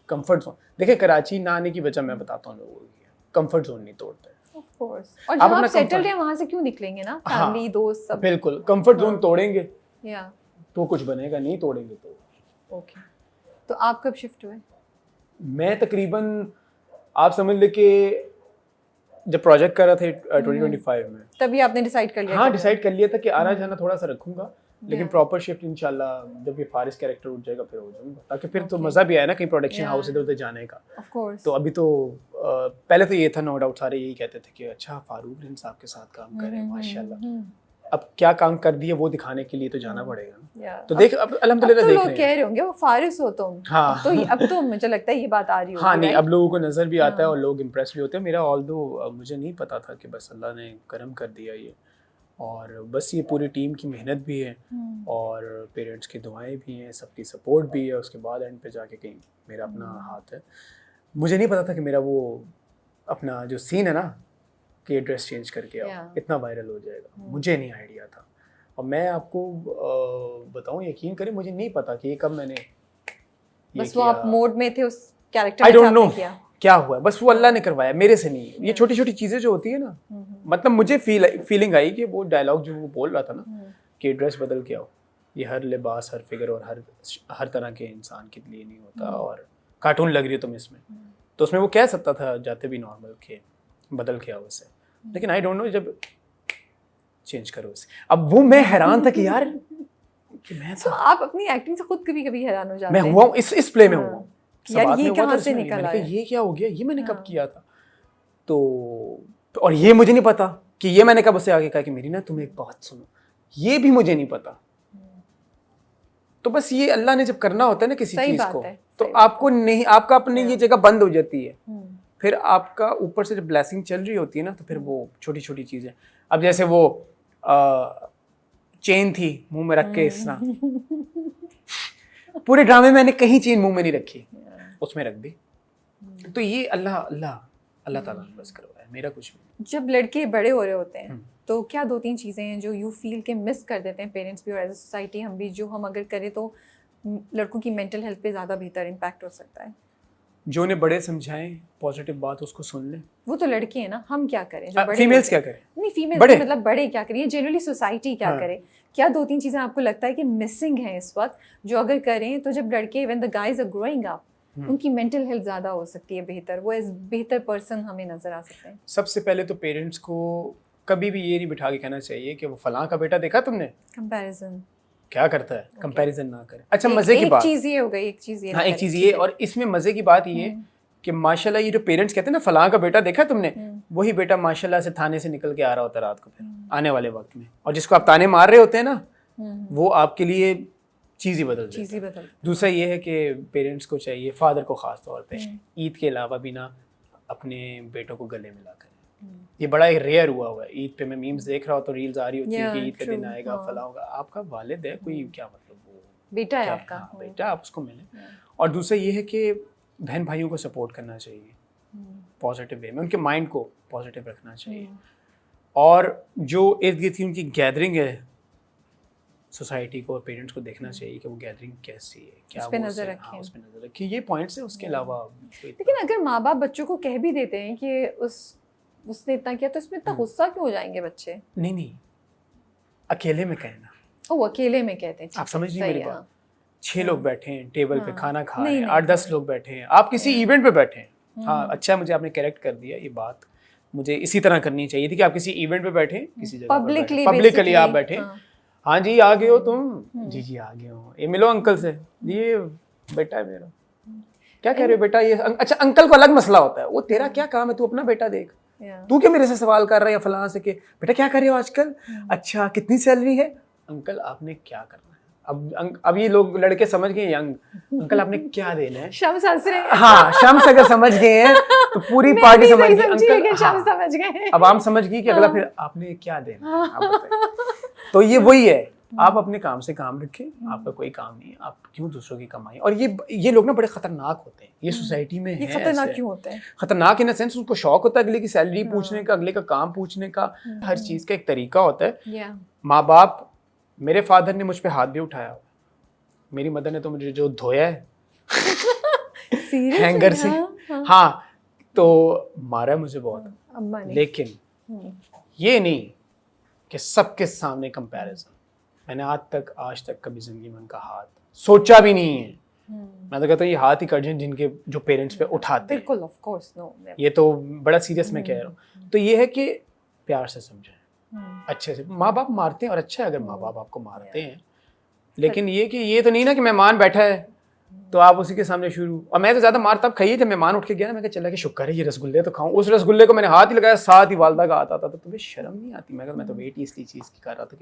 कंफर्ट जोन, देखिए कराची ना आने की वजह मैं बताता हूँ लोगों की, कंफर्ट जोन नहीं तोड़ते। ऑफ कोर्स, और जब आप सेटल्ड हैं वहाँ से क्यों निकलेंगे ना, फैमिली दोस्त सब। बिल्कुल, कंफर्ट जोन तोड़ेंगे या तो कुछ बनेगा, नहीं तोड़ेंगे तो। ओके, तो आप कब शिफ्ट हुए? मैं तकरीबन आप समझ ले कि जब प्रोजेक्ट कर रहा था 2025 में, तभी आपने डिसाइड कर लिया? हाँ डिसाइड कर लिया था कि आना जाना थोड़ा सा रखूंगा, लेकिन प्रॉपर शिफ्ट इंशाल्लाह जब ये फारिस कैरेक्टर उठ जाएगा फिर हो जाऊंगा, ताकि फिर तो मज़ा भी आए ना कहीं प्रोडक्शन हाउस इधर उधर जाने का। Of course. तो अभी तो पहले तो ये था नो डाउट, सारे यही कहते थे कि अच्छा फारूक रिन साहब के साथ काम कर रहे हैं माशाल्लाह। अब क्या काम कर दिया वो दिखाने के लिए तो जाना पड़ेगा। तो देख अब अल्हम्दुलिल्लाह देख रहे हैं, लोग कह रहे होंगे वो फारिस हो तुम। हाँ तो अब तो मुझे लगता है ये बात आ रही होगी। हाँ नहीं, अब लोगों को नजर भी आता है और लोग इम्प्रेस भी होते हैं। मेरा ऑल्दो मुझे नहीं पता था कि बस अल्लाह ने करम कर दिया ये, और बस ये पूरी टीम की मेहनत भी है और पेरेंट्स की दुआएं भी हैं, सबकी सपोर्ट भी है। उसके बाद एंड पे जाके कहीं मेरा अपना हाथ है। मुझे नहीं पता था कि मेरा वो अपना जो सीन है ना कि ड्रेस चेंज करके आओ इतना वायरल हो जाएगा, मुझे नहीं आइडिया था। और मैं आपको बताऊं, यकीन करें मुझे नहीं पता कि ये कब मैंने बस वो आप मोड में थे उस कैरेक्टर में, आई डोंट नो क्या हुआ, बस वो अल्लाह ने करवाया, मेरे से नहीं। ये छोटी छोटी चीजें जो होती है ना, मतलब मुझे फीलिंग आई कि वो डायलॉग जो वो बोल रहा था ना कि ड्रेस बदल के आओ, ये हर लिबास हर फिगर और हर तरह के इंसान के लिए नहीं होता, और कार्टून लग रही हो तुम इसमें। तो उसमें वो कह सकता था जाते भी नॉर्मल के बदल के आओ उसे, लेकिन आई डोंट नो जब चेंज करो उसे। अब वो मैं हैरान था कि यार कि मैं था। आप अपनी एक्टिंग से खुद कभी कभी हैरान हो जाते हैं? मैं हुआ इस प्ले में हुआ यार ये कहाँ से निकल आया, ये क्या हो गया, ये मैंने कब किया था। तो और ये मुझे नहीं पता कि ये मैंने कब उससे आगे कहा कि मेरी ना तुम एक बात सुनो, ये भी मुझे नहीं पता। तो बस ये अल्लाह ने जब करना होता है ना किसी चीज को, तो आपको नहीं, आपका अपने ये जगह बंद हो जाती है, फिर आपका ऊपर से जब ब्लेसिंग चल रही होती है ना, तो फिर वो छोटी छोटी चीजें। अब जैसे वो चेन थी मुंह में रख के इस तरह, पूरे ड्रामे में मैंने कहीं चेन मुंह में नहीं रखी, उसमें रख दी। तो ये अल्लाह ताला ने बस करवाया, मेरा कुछ भी। जब लड़के बड़े हो रहे होते हैं तो क्या 2-3 चीज़ें हैं जो यू फील के मिस कर देते हैं पेरेंट्स भी और एज अ सोसाइटी हम भी, जो हम अगर करें तो लड़कों की मेंटल हेल्थ पे ज़्यादा बेहतर इम्पैक्ट हो सकता है? जो उन्हें बड़े समझाएं, पॉजिटिव बात उसको सुन लें। वो तो लड़के हैं ना, हम क्या करें जो बड़े फीमेल्स लोग हैं? क्या करें? नहीं, फीमेल बड़े? मतलब बड़े क्या करें, जनरली सोसाइटी क्या हाँ। करे? क्या 2-3 चीज़ें आपको लगता है कि मिसिंग है इस वक्त, जो अगर करें तो जब लड़के when the guys are growing up उनकी मेंटल हेल्थ ज़्यादा हो सकती है बेहतर, वो एज बेहतर पर्सन हमें नज़र आ सकते हैं? सबसे पहले तो पेरेंट्स को कभी भी ये नहीं बिठा के कहना चाहिए कि वो फलां का बेटा देखा तुमने कंपैरिजन क्या करता है, कंपैरिजन ना करें। अच्छा, मजे की एक बात, चीज़ ये हो गई, एक चीज़ ये हाँ ना एक करें, चीज़ ठीक ये, है। और इसमें मजे की बात ये कि माशाल्लाह ये जो पेरेंट्स कहते हैं ना फलां का बेटा देखा तुमने, वही बेटा माशाल्लाह से थाने से निकल के आ रहा होता है रात को फिर आने वाले वक्त में, और जिसको आप ताने मार रहे होते हैं ना वो आपके लिए चीज़ ही बदल देता है। दूसरा ये है कि पेरेंट्स को चाहिए, फादर को ख़ास तौर पे, ईद के अलावा भी ना अपने बेटों को गले मिला करें। ये बड़ा ही रेयर हुआ है। ईद पे मैं मीम्स देख रहा हूँ तो रील्स आ रही होती है कि ईद का दिन आएगा, फला होगा। आपका वालिद है, कोई क्या मतलब वो बेटा है आपका, हाँ, बेटा आप उसको मिले। और दूसरा ये है कि बहन भाइयों को सपोर्ट करना चाहिए पॉजिटिव वे में, उनके माइंड को पॉजिटिव रखना चाहिए। और जो इर्द गिर्द की उनकी गैदरिंग है, सोसाइटी को और पेरेंट्स को देखना चाहिए कि वो गैदरिंग कैसी है, क्या उस पे वो नज़र उसे- रखें। हाँ, उस पे नजर रखिए। ये पॉइंट्स है, उसके अलावा लेकिन अगर माँ बाप बच्चों को कह भी देते हैं कि उसने इतना किया, तो इसमें इतना गुस्सा क्यों हो जाएंगे बच्चे? नहीं, अकेले में कहना। वो अकेले में कहते हैं, आप समझ नहीं मेरी सही है, बात। 6 लोग बैठे हैं टेबल पे, खाना खा रहे नहीं, हैं, नहीं, 8-10 लोग बैठे हैं, आप किसी इवेंट पे बैठे हैं। हाँ, अच्छा मुझे आपने करेक्ट कर दिया, ये बात मुझे इसी तरह करनी चाहिए थी कि आप किसी इवेंट पे बैठे, किसी जगह पब्लिकली आप बैठे, हाँ जी आ गए हो तुम, जी आ गए हो, ये मिलो अंकल से, ये बेटा है मेरा, क्या कह रहे हो बेटा, ये अच्छा अंकल को अलग मसला होता है, वो तेरा क्या काम है, तू अपना बेटा देख, तू क्या मेरे से सवाल कर रहा है या फलां से कि बेटा क्या कर रहे हो आजकल, अच्छा कितनी सैलरी है, अंकल आपने क्या करना है। अब ये लोग लड़के समझ गए यंग, अंकल आपने क्या देना है, शम्स हंस रहे हैं। हाँ, शम्स अगर समझ गए हैं तो पूरी पार्टी समझ गई, अंकल शम्स समझ गए। अब आम समझ गई कि अगला फिर आपने क्या देना है, आप बताइए। तो ये वही है, आप अपने काम से काम रखें, आपका कोई काम नहीं है, आप क्यों दूसरों की कमाई। और ये लोग ना बड़े खतरनाक होते हैं, ये सोसाइटी में है। खतरनाक क्यों होते हैं? खतरनाक इन द सेंस उनको शौक होता है अगले की सैलरी पूछने का, अगले का काम पूछने का, हर चीज का एक तरीका होता है। माँ बाप, मेरे फादर ने मुझ पे हाथ भी उठाया, मेरी मदर ने तो मुझे जो धोया है हैंगर से, हाँ तो मारा मुझे बहुत, लेकिन ये नहीं कि सबके सामने कंपैरिजन। मैंने आज तक कभी जिंदगी में उनका हाथ सोचा भी नहीं है। मैं तो कहता हूँ ये हाथ ही कट जाए जिनके जो पेरेंट्स पे उठाते हैं। बिल्कुल, ऑफ कोर्स, नो, ये तो बड़ा सीरियस मैं कह रहा हूँ। तो ये है कि प्यार से समझें, अच्छे से। माँ बाप मारते हैं और अच्छा है अगर माँ बाप आपको मारते हैं, लेकिन ये कि ये तो नहीं ना कि मेहमान बैठा है तो आप उसी के सामने शुरू। और मैं तो ज्यादा मार तब खाई जब मेहमान उठ के गया ना, मैं चला कि शुक्र है ये रसगुल्ले तो खाऊं। उस रसगुल्ले को मैंने हाथ ही लगाया, साथ ही वालदा का हाथ आता था। तुम्हें शर्म नहीं आती? मैं तो वेट ही इसलिए चीज की कर रहा था।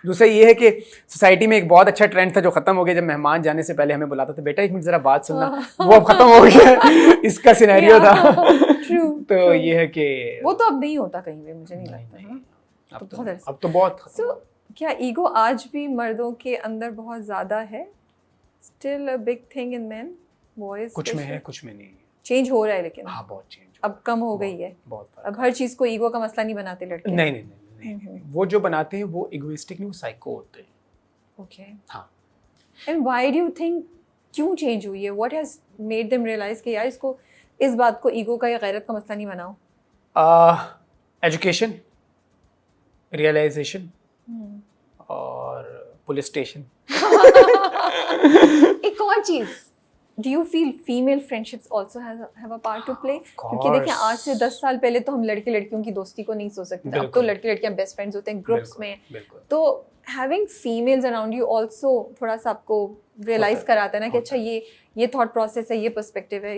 दूसरा ये है कि सोसाइटी में एक बहुत अच्छा ट्रेंड था जो खत्म हो गया, जब मेहमान जाने से पहले हमें बुलाता था, बेटा एक मिनट जरा बात सुनना, वो अब खत्म हो गया। इसका सिनेरियो था। तो ये है कि वो तो अब नहीं होता कहीं भी, मुझे नहीं लगता। अब तो बहुत। क्या ईगो आज भी मर्दों के अंदर बहुत ज्यादा है? Still a big thing in men, boys? कुछ में है, कुछ में नहीं है। चेंज हो रहा है लेकिन। हाँ, बहुत चेंज। अब कम हो गई है। बहुत। अब हर चीज को ईगो का मसला नहीं बनाते लड़के। नहीं। वो जो बनाते हैं वो इगोइस्टिक नहीं, वो साइको होते हैं। ओके। हाँ। And why do you think क्यों चेंज हुई है? What has made them realize कि यार इसको, इस बात को ईगो का या गैरत का मसला नहीं बनाओ? एजुकेशन, रियलाइजेशन और पुलिस स्टेशन। एक और चीज, do you feel female friendships also have a part to play? क्योंकि देखिए आज से 10 साल पहले तो हम लड़के लड़कियों की दोस्ती को नहीं सोच सकते थे। अब तो लड़के लड़कियां बेस्ट फ्रेंड्स होते हैं ग्रुप्स में। तो having females around you also थोड़ा सा आपको रियलाइज कराता है ना कि अच्छा ये थॉट प्रोसेस है, ये पर्सपेक्टिव है।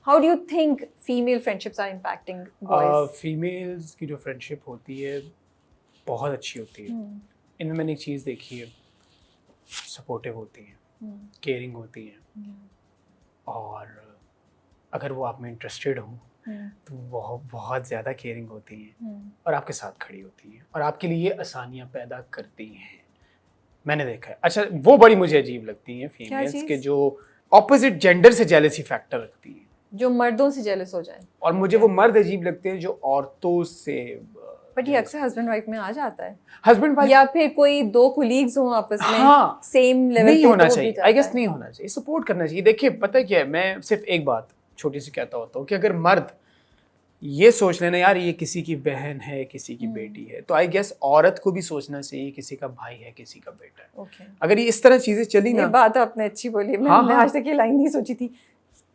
How do you think female friendships are impacting boys? Females की जो फ्रेंडशिप होती है बहुत अच्छी होती है। इनमें मैंने एक चीज़ देखी है, सपोर्टिव होती हैं, केयरिंग होती हैं, और अगर वो आप में इंटरेस्टेड हो तो बहुत ज़्यादा केयरिंग होती हैं और आपके साथ खड़ी होती हैं और आपके लिए आसानियाँ पैदा करती हैं। मैंने देखा है। अच्छा, वो बड़ी मुझे अजीब लगती हैं फीमेल्स के जो ऑपोजिट जेंडर से जेलसी फैक्टर रखती हैं, जो मर्दों से जेलस हो जाए। और मुझे वो मर्द अजीब लगते हैं जो औरतों से बट ये अक्सर हस्बैंड वाइफ में आ जाता है, हस्बैंड वाइफ या फिर कोई दो कुलीग्स हो आपस में, हाँ, सेम लेवल नहीं पे, होना तो वो चाहिए, भी आई गेस जाता नहीं होना चाहिए, सपोर्ट करना चाहिए। देखिए पता है क्या है, मैं सिर्फ एक बात छोटी सी कहता होता हूँ कि अगर मर्द ये सोच लेना यार ये किसी की बहन है, किसी की बेटी है, तो आई गेस औरत को भी सोचना चाहिए किसी का भाई है, किसी का बेटा है। ओके, अगर ये इस तरह चीजें चली ये ना, बात आपने अच्छी बोली। हाँ, मैं हाँ। आज तक ये लाइन नहीं सोची थी,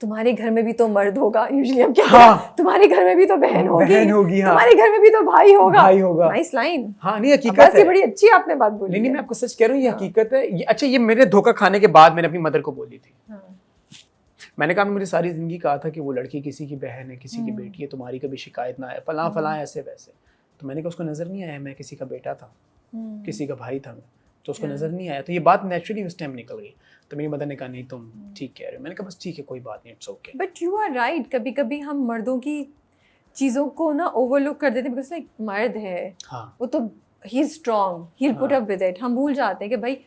तुम्हारे घर में भी तो मर्द होगा, यूजुअली हम कहते हाँ। हैं तुम्हारे घर में भी तो बहन होगी, हाँ। तुम्हारे घर में भी तो भाई होगा, भाई होगा। Nice line. हाँ नहीं हकीकत बस ये है, बड़ी अच्छी आपने बात बोली नहीं है। मैं आपको सच कह रहा हूँ, ये हाँ। हकीकत है ये। अच्छा ये मेरे धोखा खाने के बाद मैंने अपनी मदर को बोली थी, हाँ। मैंने कहा मुझे सारी जिंदगी कहा था कि वो लड़की किसी की बहन है, किसी की बेटी है, तुम्हारी कभी शिकायत ना आए, फलां फलां ऐसे वैसे। तो मैंने कहा उसको नजर नहीं आया मैं किसी का बेटा था, किसी का भाई था मैं, तो उसको नजर नहीं आया। तो ये बात नेचुरली उस टाइम निकल गई। तो मेरी मदर ने कहा नहीं तुम ठीक कह रहे हो। मैंने कहा बस ठीक है कोई बात नहीं, it's okay. But you are right, कभी कभी हम मर्दों की चीज़ों को ना ओवरलुक कर देते हैं, बिकॉज लाइक मर्द है, हाँ वो तो he is strong, he will put up with it. हम भूल जाते हैं कि भाई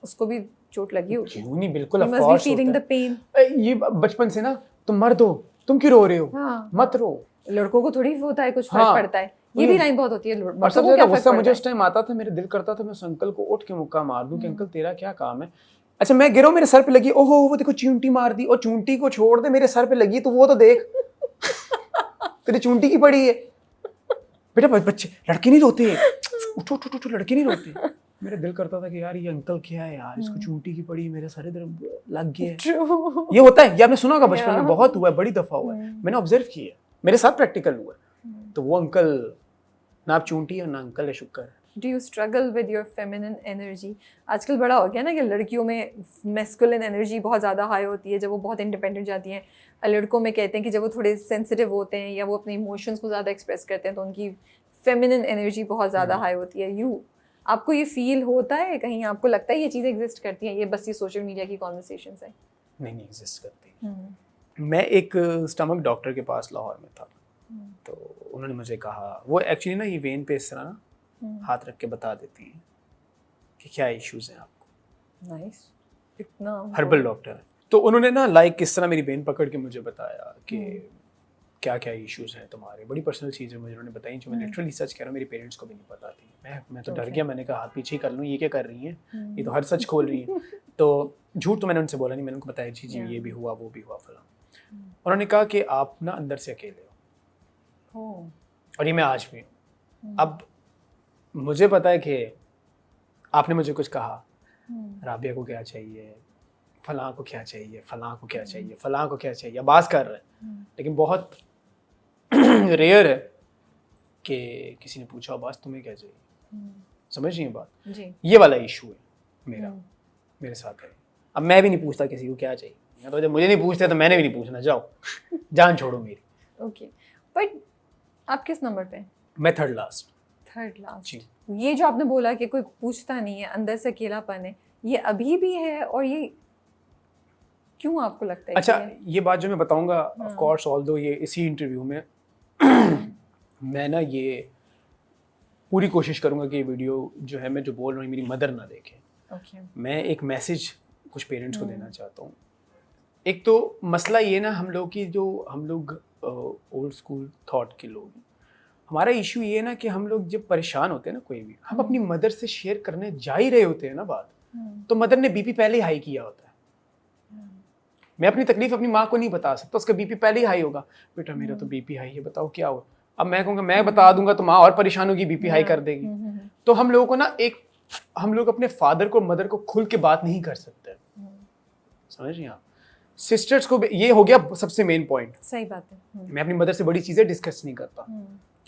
उसको भी चोट लगी होगी, क्यों नहीं, बिल्कुल he of must be course feeling होता the pain। है। ये बचपन से ना, तुम मर्द हो, तुम क्यों रो रहे हो, हाँ, मत रो। लड़कों को थोड़ी होता है कुछ फर्क हाँ, पड़ता है, ये भी लाइन बहुत होती है, और मर्दों सबसे को ज्यादा क्या फर्क गुस्सा मुझे पड़ता उस टाइम आता था, मेरे दिल करता था मैं उस अंकल को उठ के मुक्का मार दूं कि अंकल तेरा क्या काम है। अच्छा मैं गिरा मेरे सर पे लगी, ओहो वो देखो चूंटी मार दी, और चूंटी को छोड़ दे मेरे सर पे लगी तो वो तो देख तेरी चूंटी की पड़ी है। बेटा बच्चे लड़के नहीं रोते, उठो उठो उठो, लड़के नहीं रोते। मेरा दिल करता था कि यार ये अंकल क्या है यार, इसको चूंटी की पड़ी, मेरे सारे इधर लग गया है। True। ये होता है, ये आपने सुना होगा बचपन में, Yeah। बहुत हुआ है, बड़ी दफा हुआ है, मैंने ऑब्जर्व किया है, मेरे साथ प्रैक्टिकल हुआ है। तो वो अंकल ना आप चूंटी है ना अंकल है, शुक्र है। Do you struggle with your feminine energy? आजकल बड़ा हो गया ना कि लड़कियों में मैस्कुलिन एनर्जी बहुत ज़्यादा हाई होती है जब वो बहुत इंडिपेंडेंट जाती हैं, लड़कों में कहते हैं कि जब वो थोड़े सेंसिटिव होते हैं या वो अपने इमोशंस को ज़्यादा एक्सप्रेस करते हैं तो उनकी फेमिनिन एनर्जी बहुत ज़्यादा हाई होती है। आपको ये फील होता है कहीं, आपको लगता है ये चीज़ें एग्जिस्ट करती हैं, ये बस ये सोशल मीडिया की कॉन्वर्सेशंस है? नहीं एग्जिस्ट करती। मैं एक स्टमक डॉक्टर के पास लाहौर में था, तो उन्होंने मुझे कहा, वो एक्चुअली ना ये वेन पे इस तरह ना हाथ रख के बता देती हैं कि क्या इश्यूज हैं आपको। नाइस, इतना हर्बल डॉक्टर है। तो उन्होंने ना लाइक किस तरह मेरी वेन पकड़ के मुझे बताया कि क्या क्या इश्यूज हैं तुम्हारे, बड़ी पर्सनल चीज़ें मुझे उन्होंने बताई जो मैं लिटरली सच कह रहा हूँ मेरे पेरेंट्स को भी नहीं पता थी। मैं तो डर गया, मैंने कहा हाथ पीछे कर लूँ, ये क्या कर रही हैं, ये तो हर सच खोल रही हैं। तो झूठ तो मैंने उनसे बोला नहीं, मैंने उनको बताया जी ये भी हुआ वो भी हुआ फला। उन्होंने कहा कि आप ना अंदर से अकेले हो, और ये मैं आज भी हूँ। अब मुझे पता है कि आपने मुझे कुछ कहा, राबिया को क्या चाहिए, फलां को क्या चाहिए, फलां को क्या चाहिए, फलां को क्या चाहिए, आवाज़ कर रहे हैं, लेकिन बहुत रेयर है कि किसी ने पूछा अब्बास तुम्हें क्या चाहिए। समझ रही हैं बात जी। ये वाला इशू है मेरा, मेरे साथ है। अब मैं भी नहीं पूछता किसी को क्या चाहिए, तो जब मुझे नहीं पूछते तो मैंने भी नहीं पूछना, जाओ जान छोड़ो मेरी। ओके, बट आप किस नंबर पे? मैं थर्ड लास्ट। जी। ये जो आपने बोला कि कोई पूछता नहीं है, अंदर से अकेलापन है, ये अभी भी है, और ये क्यों आपको लगता है? अच्छा ये बात जो मैं बताऊंगा, ऑफ कोर्स ऑल्दो ये इसी इंटरव्यू में मैं ना ये पूरी कोशिश करूंगा कि ये वीडियो जो है मैं जो बोल रहा हूँ मेरी मदर ना देखे। मैं एक मैसेज कुछ पेरेंट्स को देना चाहता हूँ। एक तो मसला ये ना, हम लोग की जो हम लोग ओल्ड स्कूल थॉट के लोग, हमारा इशू ये ना कि हम लोग जब परेशान होते हैं ना, कोई भी हम अपनी मदर से शेयर करने जा ही रहे होते हैं ना बात, तो मदर ने बीपी पहले ही हाई किया होता है। मैं अपनी तकलीफ अपनी माँ को नहीं बता सकता, उसका बीपी पहले ही हाई होगा, बेटा मेरा तो बीपी हाई है बताओ क्या हुआ। अब मैं कहूँगा मैं बता दूंगा तो माँ और परेशान होगी, बीपी हाई कर देगी। तो हम लोगों को ना हम लोग अपने फादर को मदर को खुल के बात नहीं कर सकते, समझ रही हैं आप। सिस्टर्स को ये हो गया सबसे मेन पॉइंट। सही बात है। मैं अपनी मदर से बड़ी चीजें डिस्कस नहीं करता,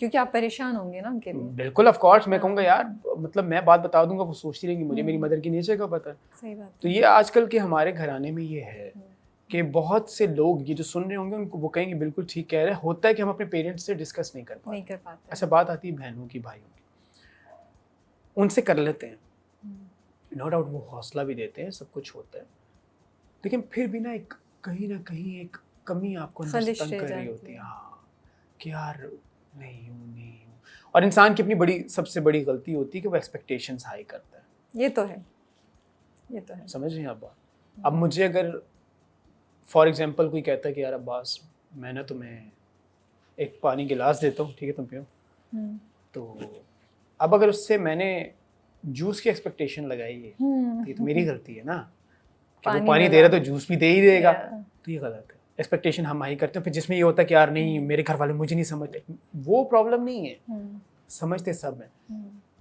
क्योंकि आप परेशान होंगे ना उनके लिए। बिल्कुल ऑफ कोर्स, मैं कहूँगा यार मतलब मैं बात बता दूंगा वो सोचती रहेंगी मुझे मेरी मदर की नेचर का पता है। सही बात। तो ये आजकल के हमारे घराने में ये है कि बहुत से लोग ये जो सुन रहे होंगे उनको वो कहेंगे बिल्कुल ठीक कह रहे हैं, होता है कि हम अपने पेरेंट्स से डिस्कस नहीं कर पाते। अच्छा बात आती है बहनों की, भाइयों की, उनसे कर लेते हैं, नो डाउट वो हौसला भी देते हैं, सब कुछ होता है, लेकिन फिर भी ना एक कहीं ना कहीं एक कमी आपको अंदर से तंग कर रही होती है। हाँ कि यार नहीं हूँ। और इंसान की अपनी सबसे बड़ी गलती होती है कि वो एक्सपेक्टेशंस हाई करता है। ये तो है। समझ रही हैं आप बात। अब मुझे अगर फॉर एग्जांपल कोई कहता है कि यार अब्बास मैं ना तुम्हें एक पानी गिलास देता हूँ, ठीक है तुम पियो, तो अब अगर उससे मैंने जूस की एक्सपेक्टेशन लगाई है तो ये तो मेरी गलती है ना, कि वो पानी दे रहा तो जूस भी दे ही देगा, तो ये गलत है। एक्सपेक्टेशन हम हाई करते हैं, फिर जिसमें ये होता है कि यार नहीं मेरे घर वाले मुझे नहीं समझते, वो प्रॉब्लम नहीं है, समझते सब है।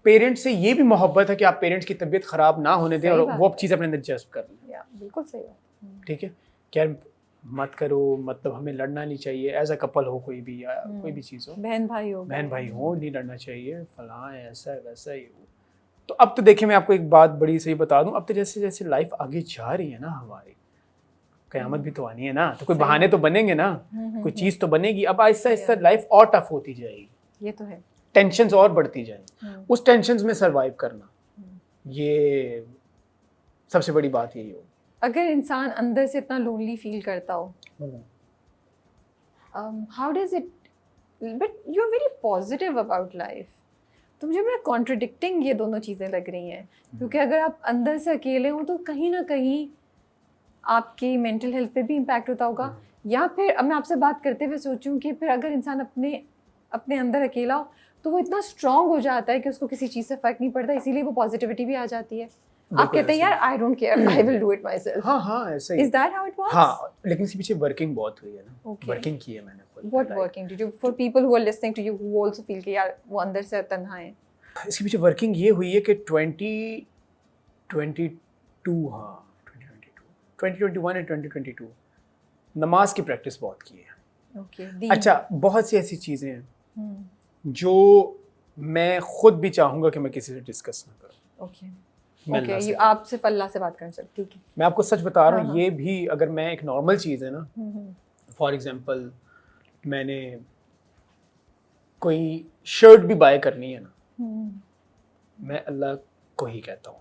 पेरेंट्स से ये भी मोहब्बत है कि आप पेरेंट्स की तबीयत खराब ना होने दें और वो चीज़ अपने अंदर जज्ब कर लें। बिल्कुल सही बात, ठीक है, क्या मत करो, मतलब हमें लड़ना नहीं चाहिए, एज अ कपल हो कोई भी या कोई भी चीज़ हो, बहन भाई हो नहीं लड़ना चाहिए, फलां है ऐसा है वैसा ही हो। तो अब तो देखिए मैं आपको एक बात बड़ी सही बता दूं, अब तो जैसे जैसे लाइफ आगे जा रही है ना हमारी, क़यामत भी तो आनी है ना, तो कोई बहाने तो बनेंगे ना, कोई चीज़ तो बनेगी। अब आहिस्ता आहिस्ता लाइफ और टफ होती जाएगी, ये तो है, टेंशन्स और बढ़ती जाएंगी, उस टेंशन्स में सरवाइव करना, ये सबसे बड़ी बात यही हो। अगर इंसान अंदर से इतना लोनली फील करता हो, how does it, but you are very positive about life, तो मुझे बड़ा कॉन्ट्रडिक्टिंग ये दोनों चीज़ें लग रही हैं, क्योंकि अगर आप अंदर से अकेले हो तो कहीं ना कहीं आपकी मेंटल हेल्थ पे भी इम्पैक्ट होता होगा, या फिर अब मैं आपसे बात करते हुए सोचूं कि फिर अगर इंसान अपने अंदर अकेला हो तो वो इतना स्ट्रांग हो जाता है कि उसको किसी चीज़ से फ़र्क नहीं पड़ता, इसीलिए वो पॉजिटिविटी भी आ जाती है। आप कहते हैं यार I don't care, I will do it myself. हाँ ऐसा ही। Is that how it works? हाँ, लेकिन इसके पीछे वर्किंग बहुत हुई है ना, वर्किंग की है मैंने। What working did you, for people who are listening to you who also feel कि यार वो अंदर से तन्हा है? इसके पीछे वर्किंग ये हुई है कि 2021 एंड 2022 नमाज की प्रैक्टिस बहुत की है। अच्छा, बहुत सी ऐसी चीज़ें हैं जो मैं खुद भी चाहूँगा कि मैं किसी से डिस्कस ना करूँ। ओके, आप सिर्फ अल्लाह से बात करना चाहते, ठीक है। मैं आपको सच बता रहा हूँ, ये भी अगर मैं एक नॉर्मल चीज़ है ना, फॉर एग्जांपल मैंने कोई शर्ट भी बाय करनी है ना, मैं अल्लाह को ही कहता हूँ।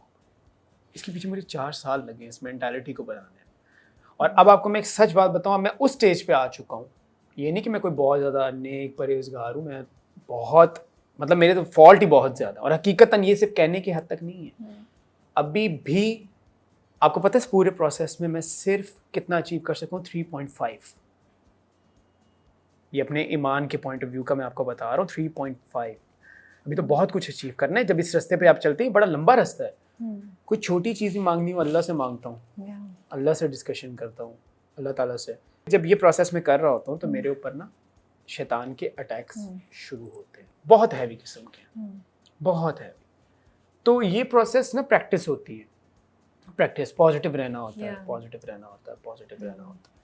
इसके पीछे मुझे 4 साल लगे इस मेंटालिटी को बनाने में, और अब आपको मैं एक सच बात बताऊँ, मैं उस स्टेज पे आ चुका हूँ। ये नहीं कि मैं कोई बहुत ज़्यादा नेक परहेजगार हूँ, मैं बहुत, मतलब मेरे तो फॉल्ट ही बहुत ज़्यादा, और हकीकतन ये सिर्फ कहने की हद तक नहीं है। अभी भी आपको पता है इस पूरे प्रोसेस में मैं सिर्फ कितना अचीव कर सकूँ, 3.5। ये अपने ईमान के पॉइंट ऑफ व्यू का मैं आपको बता रहा हूँ, 3.5। अभी तो बहुत कुछ अचीव करना है। जब इस रास्ते पे आप चलते हैं, बड़ा लंबा रास्ता है, कोई छोटी चीज़ भी मांगनी हो अल्लाह से मांगता हूँ, अल्लाह से डिस्कशन करता हूँ, अल्लाह ताला से। जब ये प्रोसेस में कर रहा होता हूँ तो मेरे ऊपर ना शैतान के अटैक्स शुरू होते हैं, बहुत हैवी किस्म के, बहुत हैवी। तो ये प्रोसेस ना प्रैक्टिस होती है, प्रैक्टिस, पॉजिटिव रहना होता है, पॉजिटिव रहना होता है, पॉजिटिव रहना होता है।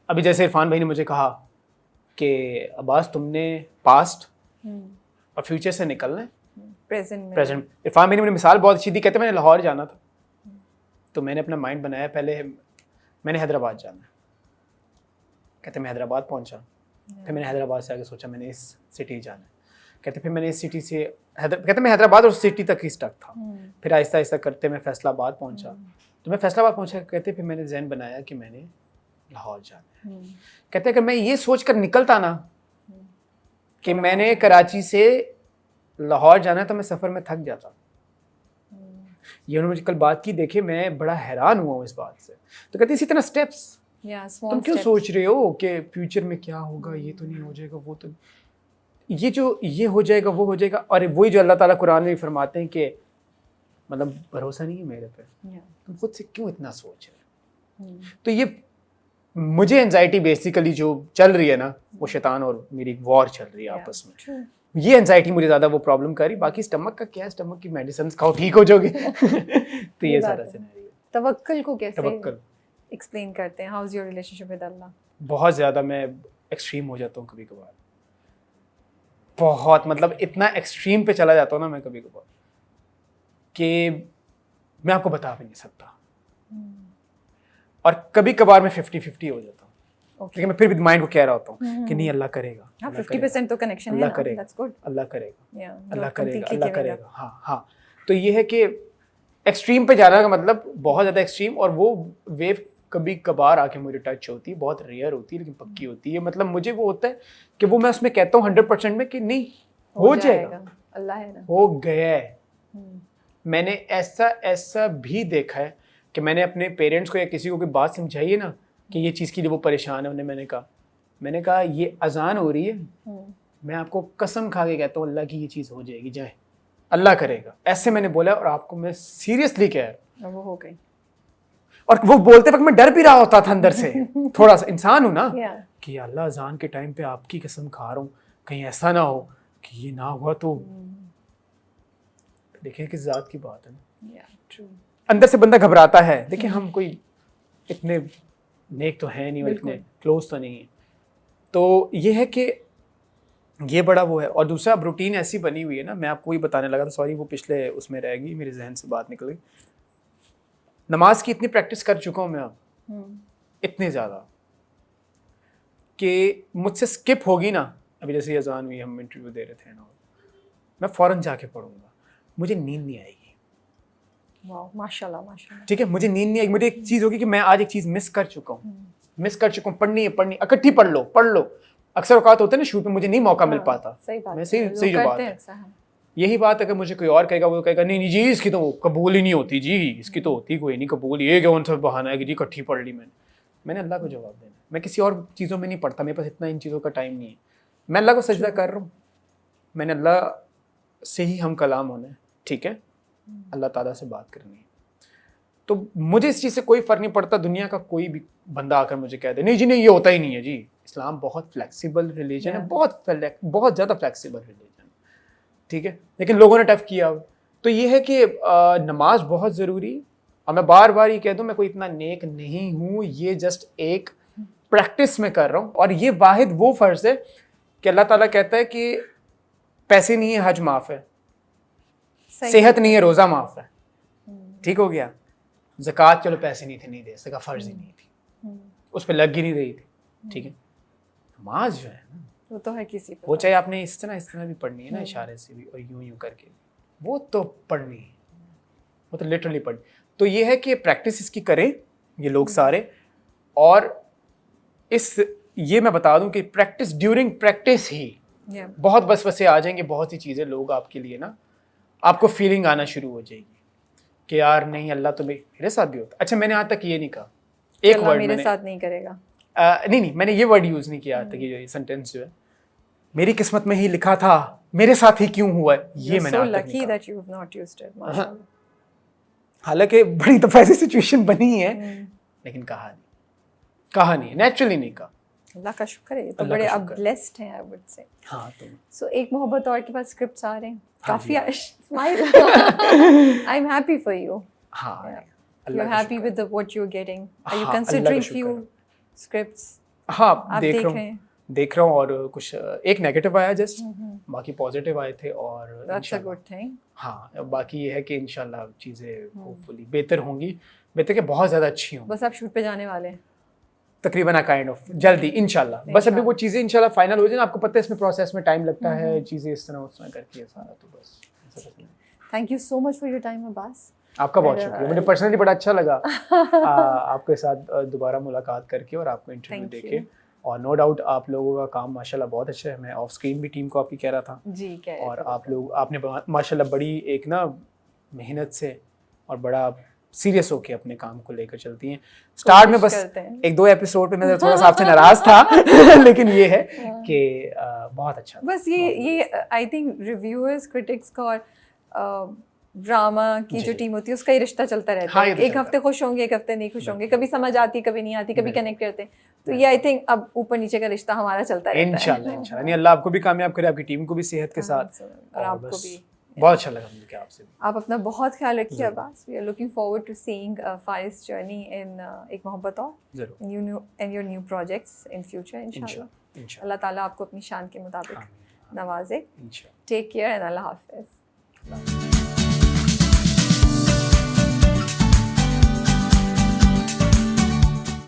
अभी जैसे इरफान भाई ने मुझे कहा कि अब्बास तुमने पास्ट और फ्यूचर से निकलना है प्रेजेंट। इरफान भाई ने मुझे मिसाल बहुत अच्छी दी, कहते मैंने लाहौर जाना था तो मैंने अपना माइंड बनाया, पहले मैंने हैदराबाद जाना है, कहते मैं हैदराबाद पहुंचा, फिर मैंने हैदराबाद से आगे सोचा मैंने इस सिटी जाना है, कहते फिर मैंने इस सिटी से कहते मैं हैदराबाद और सिटी तक ही स्टक था, फिर आहिस्ता आहिस्ता करते मैं फैसलाबाद पहुंचा, तो मैं फैसलाबाद पहुंचा, कहते फिर मैंने ज़हन बनाया कि मैंने लाहौर जाना है। कहते अगर मैं ये सोच कर निकलता ना कि मैंने कराची से लाहौर जाना है तो मैं सफ़र में थक जाता। ये उन्होंने मुझे कल बात की, देखे मैं बड़ा हैरान हुआ हूँ इस बात से। तो कहते इसी तरह स्टेप्स, तुम क्यों सोच रहे हो कि फ्यूचर में क्या होगा, ये तो नहीं हो जाएगा, वो तो ये जो ये हो जाएगा वो हो जाएगा, और वही जो अल्लाह ताला कुरान में फरमाते हैं कि मतलब भरोसा नहीं है मेरे पे, तुम खुद से क्यों इतना सोच रहे हो। तो ये मुझे एंजाइटी बेसिकली जो चल रही है ना, वो शैतान और मेरी एक वॉर चल रही है आपस में। ये एंजाइटी मुझे ज़्यादा वो प्रॉब्लम कर रही, बाकी स्टमक का क्या है, स्टमक की मेडिसिन खाओ ठीक हो जाओगे। तो ये सारा सिनेरियो। तवक्कुल को कैसे एक्सप्लेन करते हैं? How is your relationship with Allah? बहुत ज़्यादा मैं एक्सट्रीम हो जाता हूँ कभी कभार, बहुत, मतलब इतना एक्सट्रीम पे चला जाता हूँ ना मैं कभी कभार कि मैं आपको बता भी नहीं सकता। और कभी कभार मैं 50-50 हो जाता हूँ, लेकिन मैं फिर भी माइंड को कह रहा होता हूँ कि नहीं अल्लाह करेगा, 50% तो कनेक्शन है, अल्लाह करेगा, अल्लाह करेगा, अल्लाह करेगा, अल्लाह करेगा। हाँ हाँ, तो ये है कि एक्सट्रीम पे जाना का मतलब बहुत ज़्यादा एक्सट्रीम, और वो वेव कभी कभार आके मुझे टच होती है, बहुत रेयर होती है लेकिन पक्की होती है। मतलब मुझे वो होता है कि वो मैं उसमें कहता हूँ 100% में कि नहीं हो जाएगा, अल्लाह है ना, हो गया है। मैंने ऐसा भी देखा है कि मैंने अपने पेरेंट्स को या किसी को कोई बात समझाई है ना कि ये चीज़ के लिए वो परेशान है, मैंने कहा ये अजान हो रही है, मैं आपको कसम खा के कहता हूँ अल्लाह की ये चीज़ हो जाएगी, जाए अल्लाह करेगा, ऐसे मैंने बोला और आपको मैं सीरियसली कह रहा हूँ, वो हो गई। और वो बोलते वक्त मैं डर भी रहा होता था अंदर से, थोड़ा सा इंसान हूं ना कि अल्लाह अजान के टाइम पे आपकी कसम खा रहा हूँ कहीं ऐसा ना हो कि ये ना हुआ तो देखिए किस जात की बात है ना। अंदर से बंदा घबराता है। देखिए हम कोई इतने नेक तो है नहीं और इतने क्लोज तो नहीं है, तो ये है कि ये बड़ा वो है। और दूसरा अब रूटीन ऐसी बनी हुई है ना, मैं आपको ही बताने लगा था, सॉरी वो पिछले उसमें रहेगी, मेरे जहन से बात निकल गई। नमाज की इतनी प्रैक्टिस कर चुका हूँ मैं अब, इतनी ज़्यादा कि मुझसे स्किप होगी ना, अभी जैसे अजान हुई हम इंटरव्यू दे रहे थे ना, मैं फ़ौरन जाके पढ़ूंगा, मुझे नींद नहीं आएगी। वाह माशाल्लाह माशाल्लाह। ठीक है, मुझे नींद नहीं आएगी। मुझे एक चीज़ होगी कि मैं आज एक चीज़ मिस कर चुका हूँ, पढ़नी है, इकट्ठी पढ़ लो। अक्सर औकात होते हैं ना शूट में मुझे नहीं मौका मिल पाता। मैं सही जो बात है, यही बात अगर मुझे कोई और कहेगा, वो कहेगा नहीं जी इसकी तो कबूल ही नहीं होती जी, इसकी तो होती कोई नहीं कबूल, ये कौन सा बहाना है कि जी इकट्ठी पढ़ ली मैंने अल्लाह को जवाब देना। मैं किसी और चीज़ों में नहीं पढ़ता, मेरे पास इतना इन चीज़ों का टाइम नहीं है। मैं अल्लाह को सजदा कर रहा हूँ, मैंने अल्लाह से ही हम कलाम होना है, ठीक है, अल्लाह ताला से बात करनी है। तो मुझे इस चीज़ से कोई फ़र्क नहीं पड़ता दुनिया का कोई भी बंदा आकर मुझे कह दे नहीं जी नहीं ये होता ही नहीं है जी। इस्लाम बहुत फ्लेक्सिबल रिलीजन है, बहुत ज़्यादा फ्लेक्सिबल रिलीजन, ठीक है, लेकिन लोगों ने टफ किया। तो ये है कि नमाज बहुत ज़रूरी, और मैं बार बार ये कह दूँ मैं कोई इतना नेक नहीं हूँ, ये जस्ट एक प्रैक्टिस में कर रहा हूँ। और ये वाहिद वो फ़र्ज़ है कि अल्लाह ताला कहता है कि पैसे नहीं है हज माफ़ है, सेहत नहीं है रोज़ा माफ़ है, ठीक हो गया। ज़कात चलो पैसे नहीं थे नहीं दे सका, फ़र्ज़ ही नहीं थी, उस पर लग ही नहीं रही थी, ठीक है। नमाज जो है ना वो तो है किसी पे, वो चाहे आपने इस तरह भी पढ़नी है ना, इशारे से भी और यूं करके, वो तो पढ़नी है, वो तो लिटरली पढ़नी। तो ये है कि प्रैक्टिस इसकी करें ये लोग सारे। और ये मैं बता दूं कि प्रैक्टिस ड्यूरिंग प्रैक्टिस ही बहुत वसवसे आ जाएंगे, बहुत सी चीज़ें लोग आपके लिए ना, आपको फीलिंग आना शुरू हो जाएगी कि यार नहीं अल्लाह तो मेरे साथ भी होता। अच्छा मैंने आज तक ये नहीं कहा एक वर्ड, मेरे साथ नहीं करेगा, नहीं मैंने ये वर्ड यूज़ नहीं किया आज तक, ये सेंटेंस जो है मेरी किस्मत में ही लिखा था, मेरे साथ ही क्यों हुआ है, ये मैंने आज तक नहीं कहा। हालांकि बड़ी तो ऐसी सिचुएशन बनी है, लेकिन कहा नहीं, नेचुरली नहीं कहा। अल्लाह का शुक्र है, तो बड़े अब ब्लेस्ड हैं आई वुड से। हाँ तो सो एक मोहब्बत और के पास स्क्रिप्ट्स आ रहे हैं, काफी smile, I am happy for you. हाँ you are happy with what you are getting, are you considering few scripts? हाँ देख रहा हूँ और कुछ एक नेगेटिव आया जस्ट, बाकी पॉजिटिव आए थे। और दैट्स अ गुड थिंग। हाँ बाकी ये है कि इंशाल्लाह चीज़ें होपफुली बेहतर होंगी, बेहतर के बहुत ज़्यादा अच्छी होंगी। बस आप शूट पे जाने वाले हैं तकरीबन काइंड ऑफ जल्दी इंशाल्लाह। बस अभी वो चीज़ें इंशाल्लाह फाइनल हो जाए, आपको पता है इसमें प्रोसेस में टाइम लगता है, चीज़ें इस तरह उस तरह करके है सारा। तो बस thank you so much for your time Abbas. आपका बहुत शुक्रिया, मुझे पर्सनली बड़ा अच्छा लगा आपके साथ दोबारा मुलाकात करके और आपको इंटरव्यू देके। और नो डाउट आप लोगों का काम माशाल्लाह बहुत अच्छा है, मैं ऑफ स्क्रीन भी टीम को आपकी कह रहा था जी, और आपने माशाल्लाह बड़ी एक ना मेहनत से और बड़ा सीरियस होके अपने काम को लेकर चलती हैं। स्टार्ट में बस एक दो एपिसोड पे मैं थोड़ा सा आपसे नाराज था लेकिन ये है कि बहुत अच्छा बस ये आई थिंक रिव्यूअर्स क्रिटिक्स का और ड्रामा की जो टीम होती है उसका ही रिश्ता चलता रहता है। एक हफ्ते खुश होंगे, एक हफ्ते नहीं खुश होंगे, कभी समझ आती कभी नहीं आती, कभी कनेक्ट करते हैं। तो ये आई थिंक अब ऊपर नीचे का रिश्ता हमारा चलता रहता है। इंशाल्लाह नहीं, अल्लाह आपको भी कामयाब करे, आपकी टीम को भी सेहत के साथ, और आपको भी बहुत अच्छा लगा मुझे आपसे भी। आप अपना बहुत ख्याल रखिए Abbas. We are looking forward to seeing Faris journey in Ek Mohabbat और in your new projects in future इंशाल्लाह। अल्लाह ताला आपको अपनी शान के मुताबिक नवाजे। टेक केयर एंड अल्लाह हाफिज़।